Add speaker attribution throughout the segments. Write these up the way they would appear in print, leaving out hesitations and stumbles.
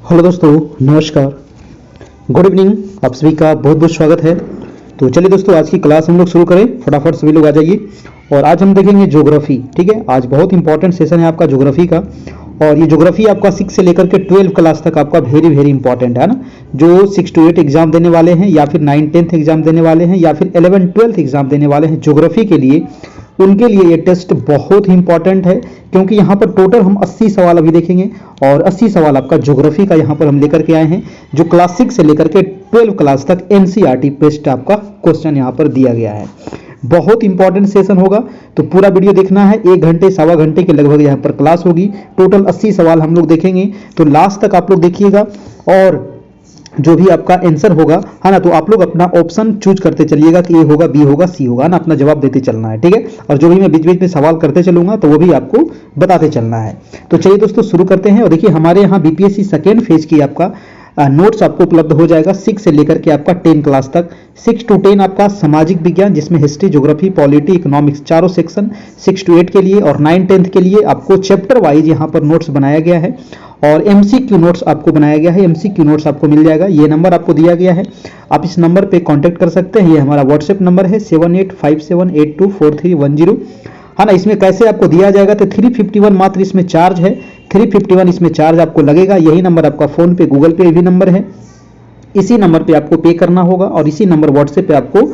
Speaker 1: Hello दोस्तों, नमस्कार, good evening. आप सभी का बहुत बहुत स्वागत है। तो चलिए दोस्तों, आज की क्लास हम लोग शुरू करें। फटाफट सभी लोग आ जाइए। और आज हम देखेंगे ज्योग्राफी। ठीक है, आज बहुत इंपॉर्टेंट सेशन है आपका ज्योग्राफी का। और ये ज्योग्राफी आपका 6 से लेकर के 12 क्लास तक आपका वेरी वेरी इंपॉर्टेंट है ना। जो 6 to 8 एग्जाम देने वाले हैं, या फिर 9-10th एग्जाम देने वाले हैं, या फिर 11-12th एग्जाम देने वाले हैं ज्योग्राफी के लिए, उनके लिए ये टेस्ट बहुत ही इंपॉर्टेंट है। क्योंकि यहाँ पर टोटल हम 80 सवाल अभी देखेंगे, और 80 सवाल आपका ज्योग्राफी का यहाँ पर हम लेकर के आए हैं, जो क्लास 6 से लेकर के 12 क्लास तक एनसीईआरटी बेस्ड आपका क्वेश्चन यहाँ पर दिया गया है। बहुत इंपॉर्टेंट सेशन होगा, तो पूरा वीडियो देखना है। 1 घंटे सवा घंटे के लगभग यहाँ पर क्लास होगी। टोटल 80 सवाल हम लोग देखेंगे, तो लास्ट तक आप लोग देखिएगा। और जो भी आपका आंसर होगा, है ना, तो आप लोग अपना ऑप्शन चूज करते चलिएगा कि ए होगा, बी होगा, सी होगा ना। अपना जवाब देते चलना है, ठीक है। और जो भी मैं बीच बीच में सवाल करते चलूंगा, तो वो भी आपको बताते चलना है। तो चलिए दोस्तों, शुरू करते हैं। और देखिए, हमारे यहाँ बीपीएससी सेकेंड फेज की आपका नोट्स आपको उपलब्ध हो जाएगा 6 से लेकर के आपका 10 क्लास तक। 6 to 10 आपका सामाजिक विज्ञान, जिसमें हिस्ट्री, ज्योग्राफी, पॉलिटी, इकोनॉमिक्स चारों सेक्शन 6 to 8 के लिए, और 9-10th के लिए आपको चैप्टर वाइज यहाँ पर नोट्स बनाया गया है। और एमसीक्यू नोट्स आपको बनाया गया है। एमसीक्यू नोट्स आपको मिल जाएगा। ये नंबर आपको दिया गया है, आप इस नंबर पे कांटेक्ट कर सकते हैं। ये हमारा व्हाट्सएप नंबर है 7857824310, है ना। इसमें कैसे आपको दिया जाएगा, तो 351 मात्र इसमें चार्ज है। 351 इसमें चार्ज आपको लगेगा। यही नंबर आपका फोन पे, गूगल पे भी नंबर है। इसी नंबर पे आपको पे करना होगा, और इसी नंबर व्हाट्सएप पे आपको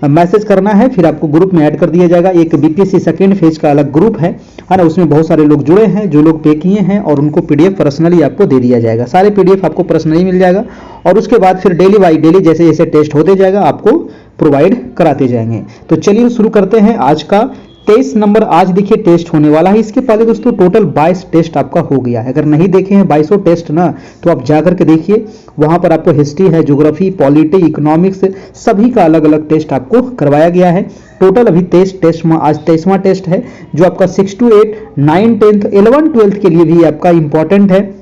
Speaker 1: मैसेज करना है। फिर आपको ग्रुप में ऐड कर दिया जाएगा। एक बीपीएससी सेकेंड फेज का अलग ग्रुप है ना। उसमें बहुत सारे लोग जुड़े हैं, जो लोग पे किए हैं, और उनको पीडीएफ पर्सनली आपको दे दिया जाएगा। सारे पीडीएफ आपको पर्सनली मिल जाएगा। और उसके बाद फिर डेली बाई डेली जैसे जैसे टेस्ट होते जाएगा, आपको प्रोवाइड कराते जाएंगे। तो चलिए शुरू करते हैं। आज का 23 नंबर आज देखिए टेस्ट होने वाला है। इसके पहले दोस्तों टोटल 22 टेस्ट आपका हो गया है। अगर नहीं देखे हैं 22 टेस्ट ना, तो आप जाकर के देखिए। वहां पर आपको हिस्ट्री है, ज्योग्राफी, पॉलिटी, इकोनॉमिक्स, सभी का अलग अलग टेस्ट आपको करवाया गया है। टोटल अभी 23 टेस्ट में आज 23वां टेस्ट है, जो आपका 6 to 8, 9, 10th, 11, 12th के लिए भी आपका इंपॉर्टेंट है।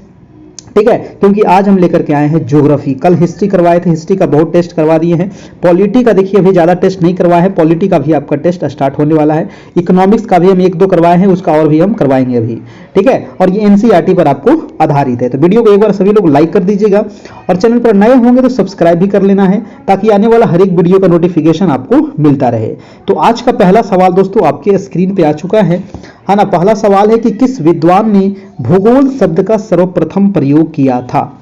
Speaker 1: ठीक है, क्योंकि आज हम लेकर के आए हैं ज्योग्राफी। कल हिस्ट्री करवाए थे, हिस्ट्री का बहुत टेस्ट करवा दिए हैं। पॉलिटी का देखिए अभी ज्यादा टेस्ट नहीं करवाया है, पॉलिटी का भी आपका टेस्ट स्टार्ट होने वाला है। इकोनॉमिक्स का भी हम 1-2 करवाए हैं, उसका और भी हम करवाएंगे अभी। ठीक है, और ये एनसीईआरटी पर आपको आधारित है। तो वीडियो को एक बार सभी लोग लाइक कर दीजिएगा, और चैनल पर नए होंगे तो सब्सक्राइब भी कर लेना है, ताकि आने वाला हर एक वीडियो का नोटिफिकेशन आपको मिलता रहे। तो आज का पहला सवाल दोस्तों आपके स्क्रीन पे आ चुका है ना। पहला सवाल है कि किस विद्वान ने भूगोल शब्द का सर्वप्रथम प्रयोग किया था।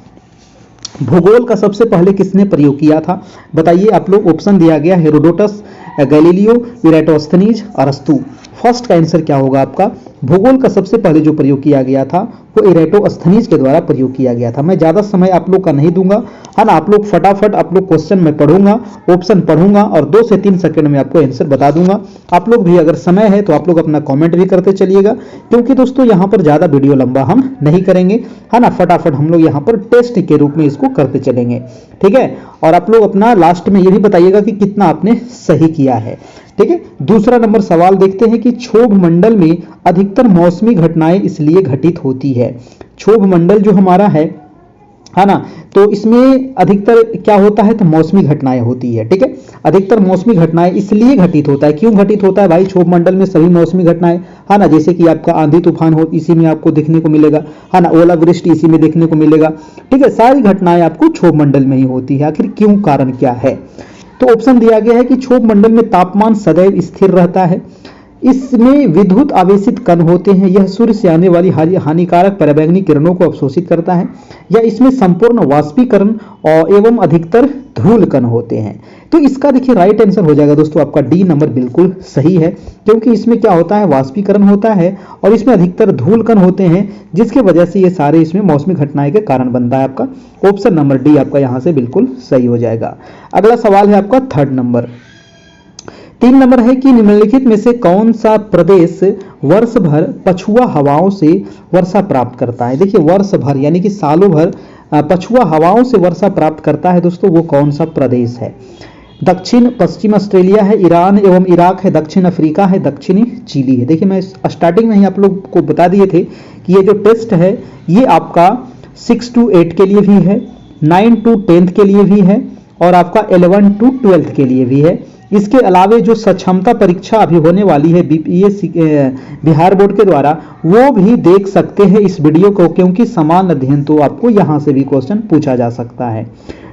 Speaker 1: भूगोल का सबसे पहले किसने प्रयोग किया था, बताइए आप लोग। ऑप्शन दिया गया हेरोडोटस, गैलीलियो, इराटोस्थनीज, अरस्तु। फर्स्ट का आंसर क्या होगा आपका। भूगोल का सबसे पहले जो प्रयोग किया गया था, वो इराटोस्थनीज के द्वारा प्रयोग किया गया था। मैं ज्यादा समय आप लोग का नहीं दूंगा, है ना। आप लोग फटाफट आप लोग क्वेश्चन में पढ़ूंगा, ऑप्शन पढ़ूंगा, और 2 से 3 सेकंड में आपको आंसर बता दूंगा। आप लोग भी अगर समय है तो आप लोग अपना कमेंट भी करते चलिएगा, क्योंकि दोस्तों यहाँ पर ज्यादा वीडियो लंबा हम नहीं करेंगे, है ना। फटाफट हम लोग यहाँ पर टेस्ट के रूप में इसको करते चलेंगे, ठीक है। और आप लोग अपना लास्ट में ये भी बताइएगा कि कितना आपने सही किया है, ठीक है। दूसरा नंबर सवाल देखते हैं कि क्षोभ मंडल में अधिकतर मौसमी घटनाएं इसलिए घटित होती है। क्षोभ मंडल जो हमारा है ना, तो इसमें अधिकतर क्या होता है, तो मौसमी घटनाएं होती है, ठीक है। अधिकतर मौसमी घटनाएं इसलिए घटित होता है। क्यों घटित होता है भाई क्षोभ मंडल में सभी मौसमी घटनाएं, है ना। जैसे कि आपका आंधी तूफान हो, इसी में आपको देखने को मिलेगा, है ना। ओलावृष्टि इसी में देखने को मिलेगा, ठीक है। सारी घटनाएं आपको क्षोभ मंडल में ही होती है। आखिर क्यों, कारण क्या है। तो ऑप्शन दिया गया है कि क्षोभ मंडल में तापमान सदैव स्थिर रहता है, इसमें विद्युत आवेशित कण होते हैं, यह सूर्य से आने वाली हानिकारक पराबैंगनी किरणों को अवशोषित करता है, या इसमें संपूर्ण वाष्पीकरण और एवं अधिकतर धूल कण होते हैं। तो इसका देखिए राइट आंसर हो जाएगा दोस्तों आपका डी नंबर बिल्कुल सही है, क्योंकि इसमें क्या होता है, वाष्पीकरण होता है, और इसमें अधिकतर धूल कण होते हैं, जिसके वजह से ये सारे इसमें मौसमी घटनाएं के कारण बनता है। आपका ऑप्शन नंबर डी आपका यहाँ से बिल्कुल सही हो जाएगा। अगला सवाल है आपका 3rd नंबर। 3 नंबर है कि निम्नलिखित में से कौन सा प्रदेश वर्ष भर पछुआ हवाओं से वर्षा प्राप्त करता है। देखिए वर्ष भर यानी कि सालों भर पछुआ हवाओं से वर्षा प्राप्त करता है दोस्तों, वो कौन सा प्रदेश है। दक्षिण पश्चिम ऑस्ट्रेलिया है, ईरान एवं इराक है, दक्षिण अफ्रीका है, दक्षिणी चिली है। देखिए मैं स्टार्टिंग में ही आप लोग को बता दिए थे कि ये जो टेस्ट है ये आपका 6 to 8 के लिए भी है, 9 to 10th के लिए भी है, और आपका 11 to 12th के लिए भी है। इसके अलावे जो सक्षमता परीक्षा अभी होने वाली है बीपीएससी बिहार बोर्ड के द्वारा, वो भी देख सकते हैं इस वीडियो को, क्योंकि समान अध्ययन तो आपको यहाँ से भी क्वेश्चन पूछा जा सकता है।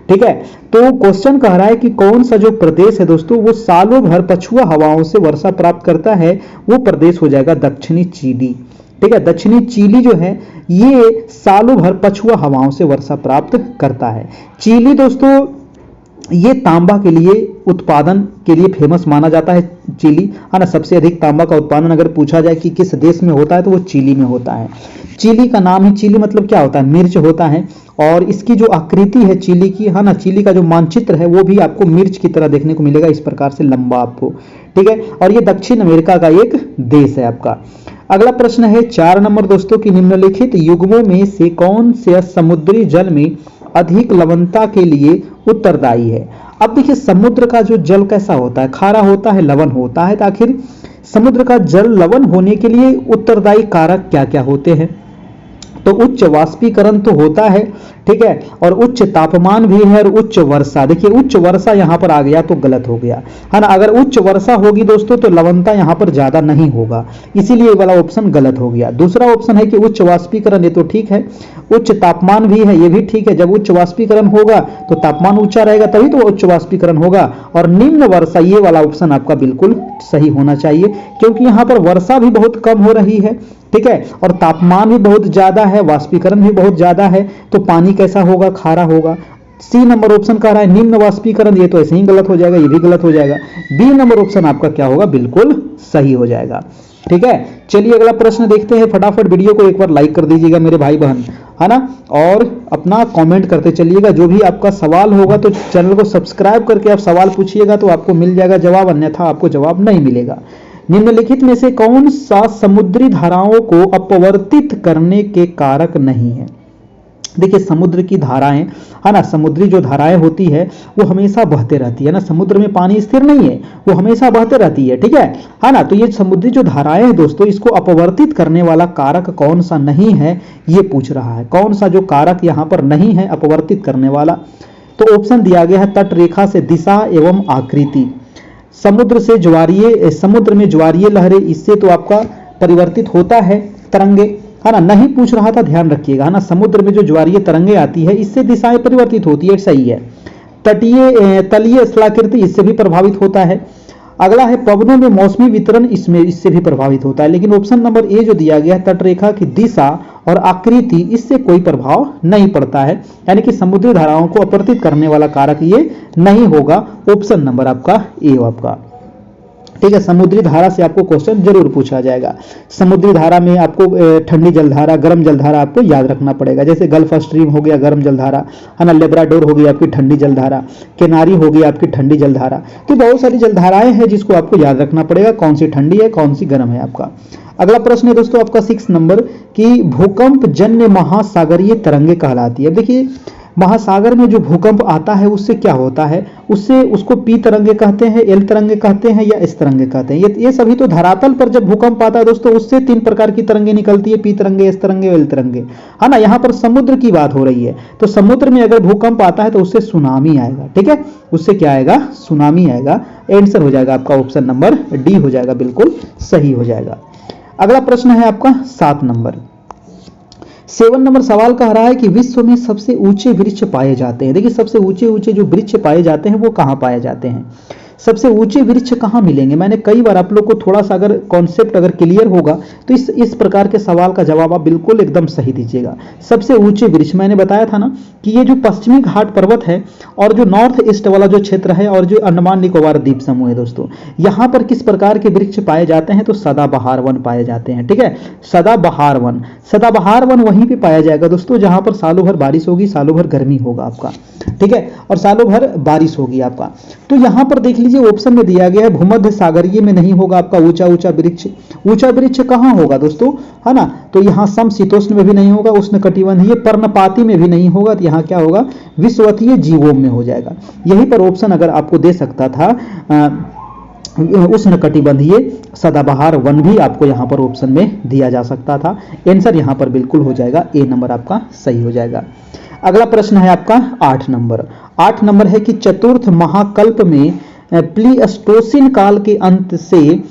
Speaker 1: ठीक है, तो क्वेश्चन कह रहा है कि कौन सा जो प्रदेश है दोस्तों वो सालों भर पछुआ हवाओं से वर्षा प्राप्त करता है, वो प्रदेश हो जाएगा दक्षिणी चिली। ठीक है, दक्षिणी चिली जो है ये सालों भर पछुआ हवाओं से वर्षा प्राप्त करता है। चिली दोस्तों ये तांबा के लिए उत्पादन के लिए फेमस माना जाता है, चिली है ना। सबसे अधिक तांबा का उत्पादन अगर पूछा जाए कि किस देश में होता है तो वो चिली में होता है। चिली का नाम ही, चिली मतलब क्या होता है, मिर्च होता है। और इसकी जो आकृति है चिली की, है ना, चिली का जो मानचित्र है वो भी आपको मिर्च की तरह देखने को मिलेगा, इस प्रकार से लंबा आपको। ठीक है, और ये दक्षिण अमेरिका का एक देश है आपका। अगला प्रश्न है 4 नंबर दोस्तों की निम्नलिखित युग्मों में से कौन से समुद्री जल में अधिक लवणता के लिए उत्तरदायी है। अब देखिए समुद्र का जो जल कैसा होता है, खारा होता है, लवण होता है, तो आखिर समुद्र का जल लवण होने के लिए उत्तरदायी कारक क्या क्या होते हैं। तो उच्च वाष्पीकरण तो होता है, ठीक है, और उच्च तापमान भी है और उच्च वर्षा। देखिए उच्च वर्षा यहाँ पर आ गया तो गलत हो गया, है ना। अगर उच्च वर्षा होगी दोस्तों तो लवणता यहाँ पर ज्यादा नहीं होगा, इसीलिए ये वाला ऑप्शन गलत हो गया। दूसरा ऑप्शन है कि उच्च वाष्पीकरण, ये तो ठीक है। उच्च तापमान भी है, ये भी ठीक है। जब उच्च वाष्पीकरण होगा तो तापमान ऊंचा रहेगा, तभी तो उच्च वाष्पीकरण होगा। और निम्न वर्षा, ये वाला ऑप्शन आपका बिल्कुल सही होना चाहिए, क्योंकि यहाँ पर वर्षा भी बहुत कम हो रही है, ठीक है, और तापमान भी बहुत ज्यादा है, वाष्पीकरण भी बहुत ज्यादा है, तो पानी कैसा होगा, खारा होगा। सी नंबर ऑप्शन कह रहा है निम्न वाष्पीकरण, ये तो ऐसे ही गलत हो जाएगा, ये भी गलत हो जाएगा। बी नंबर ऑप्शन आपका क्या होगा, बिल्कुल सही हो जाएगा। ठीक है, चलिए अगला प्रश्न देखते हैं। फटाफट वीडियो को एक बार लाइक कर दीजिएगा मेरे भाई बहन, है ना, और अपना कमेंट करते चलिएगा। जो भी आपका सवाल होगा तो चैनल को सब्सक्राइब करके आप सवाल पूछिएगा तो आपको मिल जाएगा जवाब, अन्यथा आपको जवाब नहीं मिलेगा। निम्नलिखित में से कौन सा समुद्री धाराओं को अपवर्तित करने के कारक नहीं है। देखिए समुद्र की धाराएं, है ना, समुद्री जो धाराएं होती है वो हमेशा बहते रहती है ना, समुद्र में पानी स्थिर नहीं है, वो हमेशा बहते रहती है, ठीक है ना। तो ये समुद्री जो धाराएं हैं दोस्तों, इसको अपवर्तित करने वाला कारक कौन सा नहीं है, ये पूछ रहा है। कौन सा जो कारक यहाँ पर नहीं है अपवर्तित करने वाला, तो ऑप्शन दिया गया है तट रेखा से दिशा एवं आकृति, समुद्र से ज्वारीय, समुद्र में ज्वारीय लहरें, इससे तो आपका परिवर्तित होता है तरंगे, है ना, नहीं पूछ रहा था, ध्यान रखिएगा, है ना। समुद्र में जो ज्वारीय तरंगे आती है इससे दिशाएं परिवर्तित होती है, सही है। तटीय तलीय स्थलाकृति, इससे भी प्रभावित होता है। अगला है पवनों में मौसमी वितरण, इससे भी प्रभावित होता है। लेकिन ऑप्शन नंबर ए जो दिया गया है तटरेखा की दिशा और आकृति, इससे कोई प्रभाव नहीं पड़ता है, यानी कि समुद्री धाराओं को अपवर्तित करने वाला कारक ये नहीं होगा। ऑप्शन नंबर आपका ए आपका, ठीक है। समुद्री धारा से आपको क्वेश्चन जरूर पूछा जाएगा। समुद्री धारा में आपको ठंडी जलधारा, गर्म जलधारा आपको याद रखना पड़ेगा। जैसे गल्फ स्ट्रीम हो गया गर्म जलधारा, है ना, लेब्राडोर हो गई आपकी ठंडी जलधारा, केनारी हो गई आपकी ठंडी जलधारा। तो बहुत सारी जलधाराएं हैं जिसको आपको याद रखना पड़ेगा, कौन सी ठंडी है कौन सी गर्म है आपका। अगला प्रश्न है दोस्तों आपका 6 नंबर की भूकंप जन्य महासागरीय तरंगे कहलाती है। देखिए महासागर में जो भूकंप आता है उससे क्या होता है, उससे उसको पी तरंगे कहते हैं, एल तरंगे कहते हैं या एस तरंगे कहते हैं। ये सभी तो धरातल पर जब भूकंप आता है दोस्तों उससे 3 प्रकार की तरंगे निकलती है, पी तरंगे, एस तरंगे, एल तरंगे, है ना। यहाँ पर समुद्र की बात हो रही है, तो समुद्र में अगर भूकंप आता है तो उससे सुनामी आएगा, ठीक है, उससे क्या आएगा, सुनामी आएगा। आंसर हो जाएगा आपका ऑप्शन नंबर डी हो जाएगा, बिल्कुल सही हो जाएगा। अगला प्रश्न है आपका 7 नंबर। 7 नंबर सवाल कह रहा है कि विश्व में सबसे ऊंचे वृक्ष पाए जाते हैं। देखिए सबसे ऊंचे जो वृक्ष पाए जाते हैं वो कहाँ पाए जाते हैं, सबसे ऊंचे वृक्ष कहाँ मिलेंगे। मैंने कई बार आप लोग को थोड़ा सा अगर कॉन्सेप्ट अगर क्लियर होगा तो इस प्रकार के सवाल का जवाब आप बिल्कुल एकदम सही दीजिएगा। सबसे ऊंचे वृक्ष मैंने बताया था ना कि ये जो पश्चिमी घाट पर्वत है और जो नॉर्थ ईस्ट वाला जो क्षेत्र है और जो अंडमान निकोबार द्वीप समूह है दोस्तों, यहाँ पर किस प्रकार के वृक्ष पाए जाते हैं, तो सदाबहार वन पाए जाते हैं, ठीक है। सदाबहार वन वहीं पे पाया जाएगा दोस्तों जहां पर सालों भर बारिश होगी, सालों भर गर्मी होगा आपका, ठीक है, और सालों भर बारिश होगी आपका। तो यहाँ पर देख लीजिए ऑप्शन में दिया गया है भूमध्य सागरीय में नहीं होगा आपका ऊंचा वृक्ष। ऊंचा वृक्ष कहाँ होगा दोस्तों, है ना, तो यहाँ समशीतोष्ण में भी नहीं होगा, उष्णकटिबंधीय पर्णपाती में भी नहीं होगा, तो यहाँ क्या होगा, विषुवतीय जीवों में हो जाएगा। यहीं पर ऑप्शन अगर आपको दे सकता था उष्णकटिबंधीय सदाबहार वन भी आपको यहाँ पर ऑप्शन में दिया जा सकता था। आंसर यहाँ पर बिल्कुल हो जाएगा, ए नंबर आपका सही हो जाएगा। अगला प्रश्न है आपका 8 नंबर। 8 नंबर है कि चतुर्थ महाकल्प में प्लीस्टोसिन काल के अंत से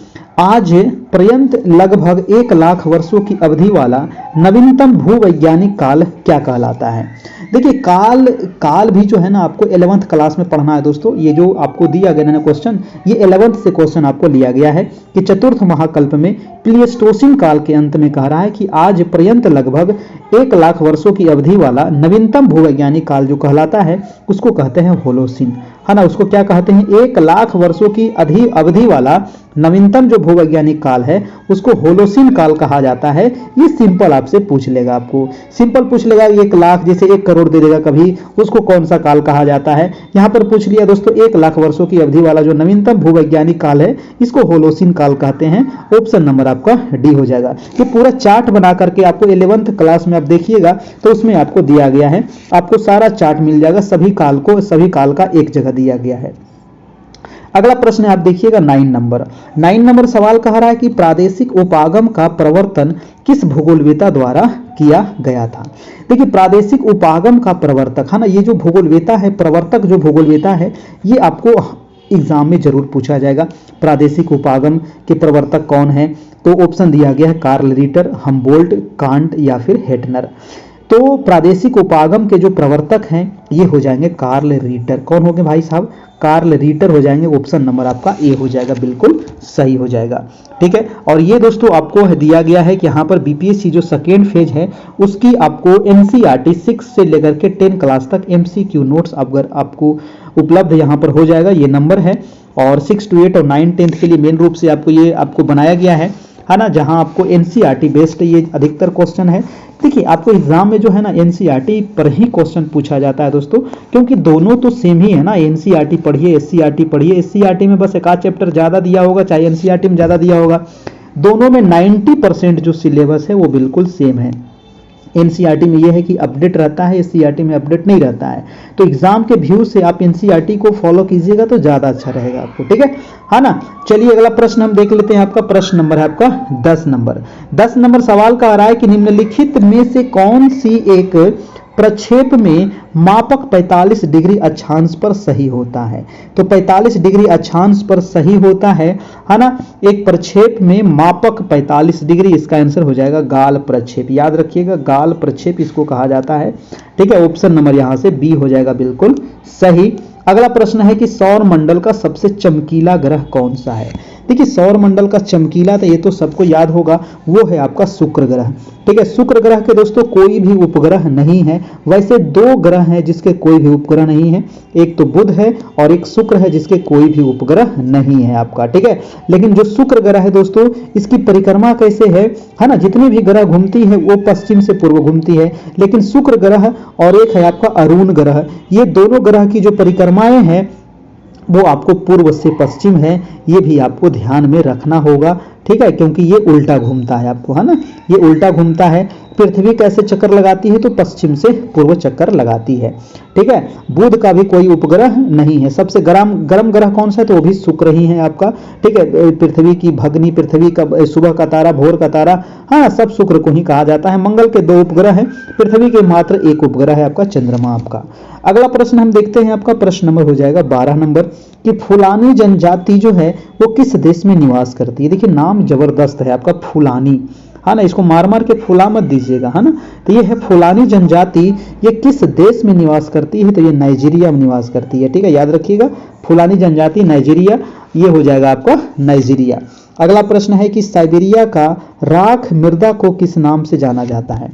Speaker 1: आज पर्यंत लगभग 1 लाख वर्षों की अवधि वाला नवीनतम भूवैज्ञानिक काल क्या कहलाता है? देखिए काल भी जो है ना आपको 11th क्लास में पढ़ना है दोस्तों। ये जो आपको दिया गया ना क्वेश्चन, ये 11th से क्वेश्चन आपको लिया गया है कि चतुर्थ महाकल्प में प्लीस्टोसिन काल के अंत में कह रहा है कि आज पर्यंत लगभग 1 लाख वर्षों की अवधि वाला नवीनतम भूवैज्ञानिक काल जो कहलाता है उसको कहते हैं होलोसिन, है ना। उसको क्या कहते हैं? 1 लाख वर्षों की अवधि वाला नवीनतम जो भूवैज्ञानिक काल है उसको होलोसिन काल कहा जाता है। ये सिंपल आपसे पूछ लेगा, आपको सिंपल पूछ लेगा। 1 लाख जैसे 1 करोड़ दे देगा कभी, उसको कौन सा काल कहा जाता है? यहाँ पर पूछ लिया दोस्तों 1 लाख वर्षों की अवधि वाला जो नवीनतम भूवैज्ञानिक काल है इसको होलोसिन काल कहते हैं। ऑप्शन नंबर आपका डी हो जाएगा। ये पूरा चार्ट बना करके आपको 11th क्लास में आप देखिएगा तो उसमें आपको दिया गया है, आपको सारा चार्ट मिल जाएगा, सभी काल का एक जगह दिया गया है। अगला प्रश्न आप देखिएगा 9 नंबर सवाल कह रहा है कि प्रादेशिक उपागम का प्रवर्तन किस भूगोलवेत्ता द्वारा किया गया था? देखिए प्रादेशिक उपागम का प्रवर्तक, है ना, ये जो भूगोलवेत्ता है, प्रवर्तक जो भूगोलवेत्ता है, ये आपको एग्जाम में जरूर पूछा जाएगा। प्रादेशिक उपागम के प्रवर्तक कौन है? तो ऑप्शन दिया गया है कार्ल रिटर, हम्बोल्ट, कांट या फिर हेटनर। तो प्रादेशिक उपागम के जो प्रवर्तक हैं ये हो जाएंगे कार्ल रीटर। कौन हो गए भाई साहब? कार्ल रीटर हो जाएंगे। ऑप्शन नंबर आपका ए हो जाएगा, बिल्कुल सही हो जाएगा। ठीक है, और ये दोस्तों आपको दिया गया है कि यहाँ पर बीपीएससी जो सेकेंड फेज है उसकी आपको एनसीईआरटी 6 से लेकर के 10 क्लास तक एमसीक्यू नोट्स अगर आपको उपलब्ध यहाँ पर हो जाएगा। ये नंबर है और 6 to 8 और 9 10th के लिए मेन रूप से आपको बनाया गया है ना, जहां आपको एनसीईआरटी बेस्ड ये अधिकतर क्वेश्चन है। देखिए आपको एग्जाम में जो है ना एनसीईआरटी पर ही क्वेश्चन पूछा जाता है दोस्तों, क्योंकि दोनों तो सेम ही है ना। एनसीईआरटी पढ़िए, एससीईआरटी पढ़िए। एससीईआरटी में बस एक आध चैप्टर ज्यादा दिया होगा, चाहे एनसीईआरटी में ज्यादा दिया होगा। दोनों में 90% जो सिलेबस है वो बिल्कुल सेम है। एनसीईआरटी में यह है कि अपडेट रहता है, एससीईआरटी में अपडेट नहीं रहता है। तो एग्जाम के व्यू से आप एनसीईआरटी को फॉलो कीजिएगा तो ज्यादा अच्छा रहेगा आपको। ठीक है ना। चलिए अगला प्रश्न हम देख लेते हैं। आपका प्रश्न नंबर है आपका 10 नंबर सवाल का आ रहा है कि निम्नलिखित में से कौन सी एक प्रक्षेप में मापक 45 डिग्री अक्षांश पर सही होता है? तो 45 डिग्री अक्षांश पर सही होता है ना। एक प्रक्षेप में मापक 45 डिग्री, इसका आंसर हो जाएगा गाल प्रक्षेप। याद रखिएगा गाल प्रक्षेप इसको कहा जाता है। ठीक है, ऑप्शन नंबर यहां से बी हो जाएगा, बिल्कुल सही। अगला प्रश्न है कि सौर मंडल का सबसे चमकीला ग्रह कौन सा है? देखिए सौर मंडल का चमकीला तो ये तो सबको याद होगा, वो है आपका शुक्र ग्रह। ठीक है, शुक्र ग्रह के दोस्तों कोई भी उपग्रह नहीं है। वैसे 2 ग्रह हैं जिसके कोई भी उपग्रह नहीं है, एक तो बुध है और एक शुक्र है जिसके कोई भी उपग्रह नहीं है आपका। ठीक है, लेकिन जो शुक्र ग्रह है दोस्तों इसकी परिक्रमा कैसे है ना, जितनी भी ग्रह घूमती है वो पश्चिम से पूर्व घूमती है, लेकिन शुक्र ग्रह और एक है आपका अरुण ग्रह, ये दोनों ग्रह की जो परिक्रमाएं हैं वो आपको पूर्व से पश्चिम है। ये भी आपको ध्यान में रखना होगा। ठीक है, क्योंकि ये उल्टा घूमता है आपको, है ना, ये उल्टा घूमता है। पृथ्वी कैसे चक्कर लगाती है? तो पश्चिम से पूर्व चक्कर लगाती है। ठीक है, बुध का भी कोई उपग्रह नहीं है। सबसे गर्म ग्रह कौन सा है? तो वो भी शुक्र ही है आपका। ठीक है, पृथ्वी की भगनी, पृथ्वी का सुबह का तारा, भोर का तारा, हाँ सब शुक्र को ही कहा जाता है। मंगल के 2 उपग्रह है, पृथ्वी के मात्र 1 उपग्रह है आपका चंद्रमा आपका। अगला प्रश्न हम देखते हैं। आपका प्रश्न नंबर हो जाएगा 12 नंबर कि फुलानी जनजाति जो है वो किस देश में निवास करती है? देखिए नाम जबरदस्त है आपका, फुलानी, है ना, इसको मार मार के फुला मत दीजिएगा, है ना। तो ये है फुलानी जनजाति, ये किस देश में निवास करती है? तो ये नाइजीरिया में निवास करती है। ठीक है, याद रखिएगा फुलानी जनजाति नाइजीरिया, ये हो जाएगा आपका नाइजीरिया। अगला प्रश्न है कि साइबेरिया का राख मृदा को किस नाम से जाना जाता है?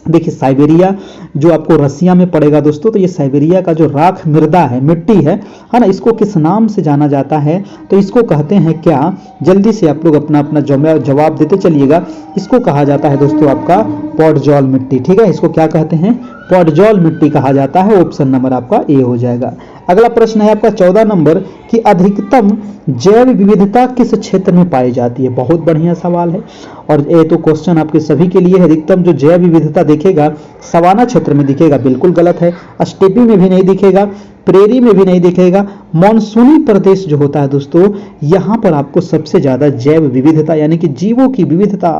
Speaker 1: देखिए साइबेरिया जो आपको रसिया में पड़ेगा दोस्तों, तो ये साइबेरिया का जो राख मृदा है, मिट्टी है ना, इसको किस नाम से जाना जाता है? तो इसको कहते हैं क्या? जल्दी से आप लोग अपना अपना जवाब देते चलिएगा। इसको कहा जाता है दोस्तों आपका पॉडजॉल मिट्टी। ठीक है, इसको क्या कहते हैं? पॉडजॉल मिट्टी कहा जाता है। ऑप्शन नंबर आपका ए हो जाएगा। अगला प्रश्न है आपका 14 नंबर कि अधिकतम जैव विविधता किस क्षेत्र में पाई जाती है? बहुत बढ़िया सवाल है। और ये तो क्वेश्चन आपके सभी के लिए है। अधिकतम जो जैव विविधता दिखेगा सवाना क्षेत्र में दिखेगा, बिल्कुल गलत है। स्टेपी में भी नहीं दिखेगा, प्रेरी में भी नहीं दिखेगा। मॉनसूनी प्रदेश जो होता है दोस्तों, यहाँ पर आपको सबसे ज्यादा जैव विविधता यानी कि जीवों की विविधता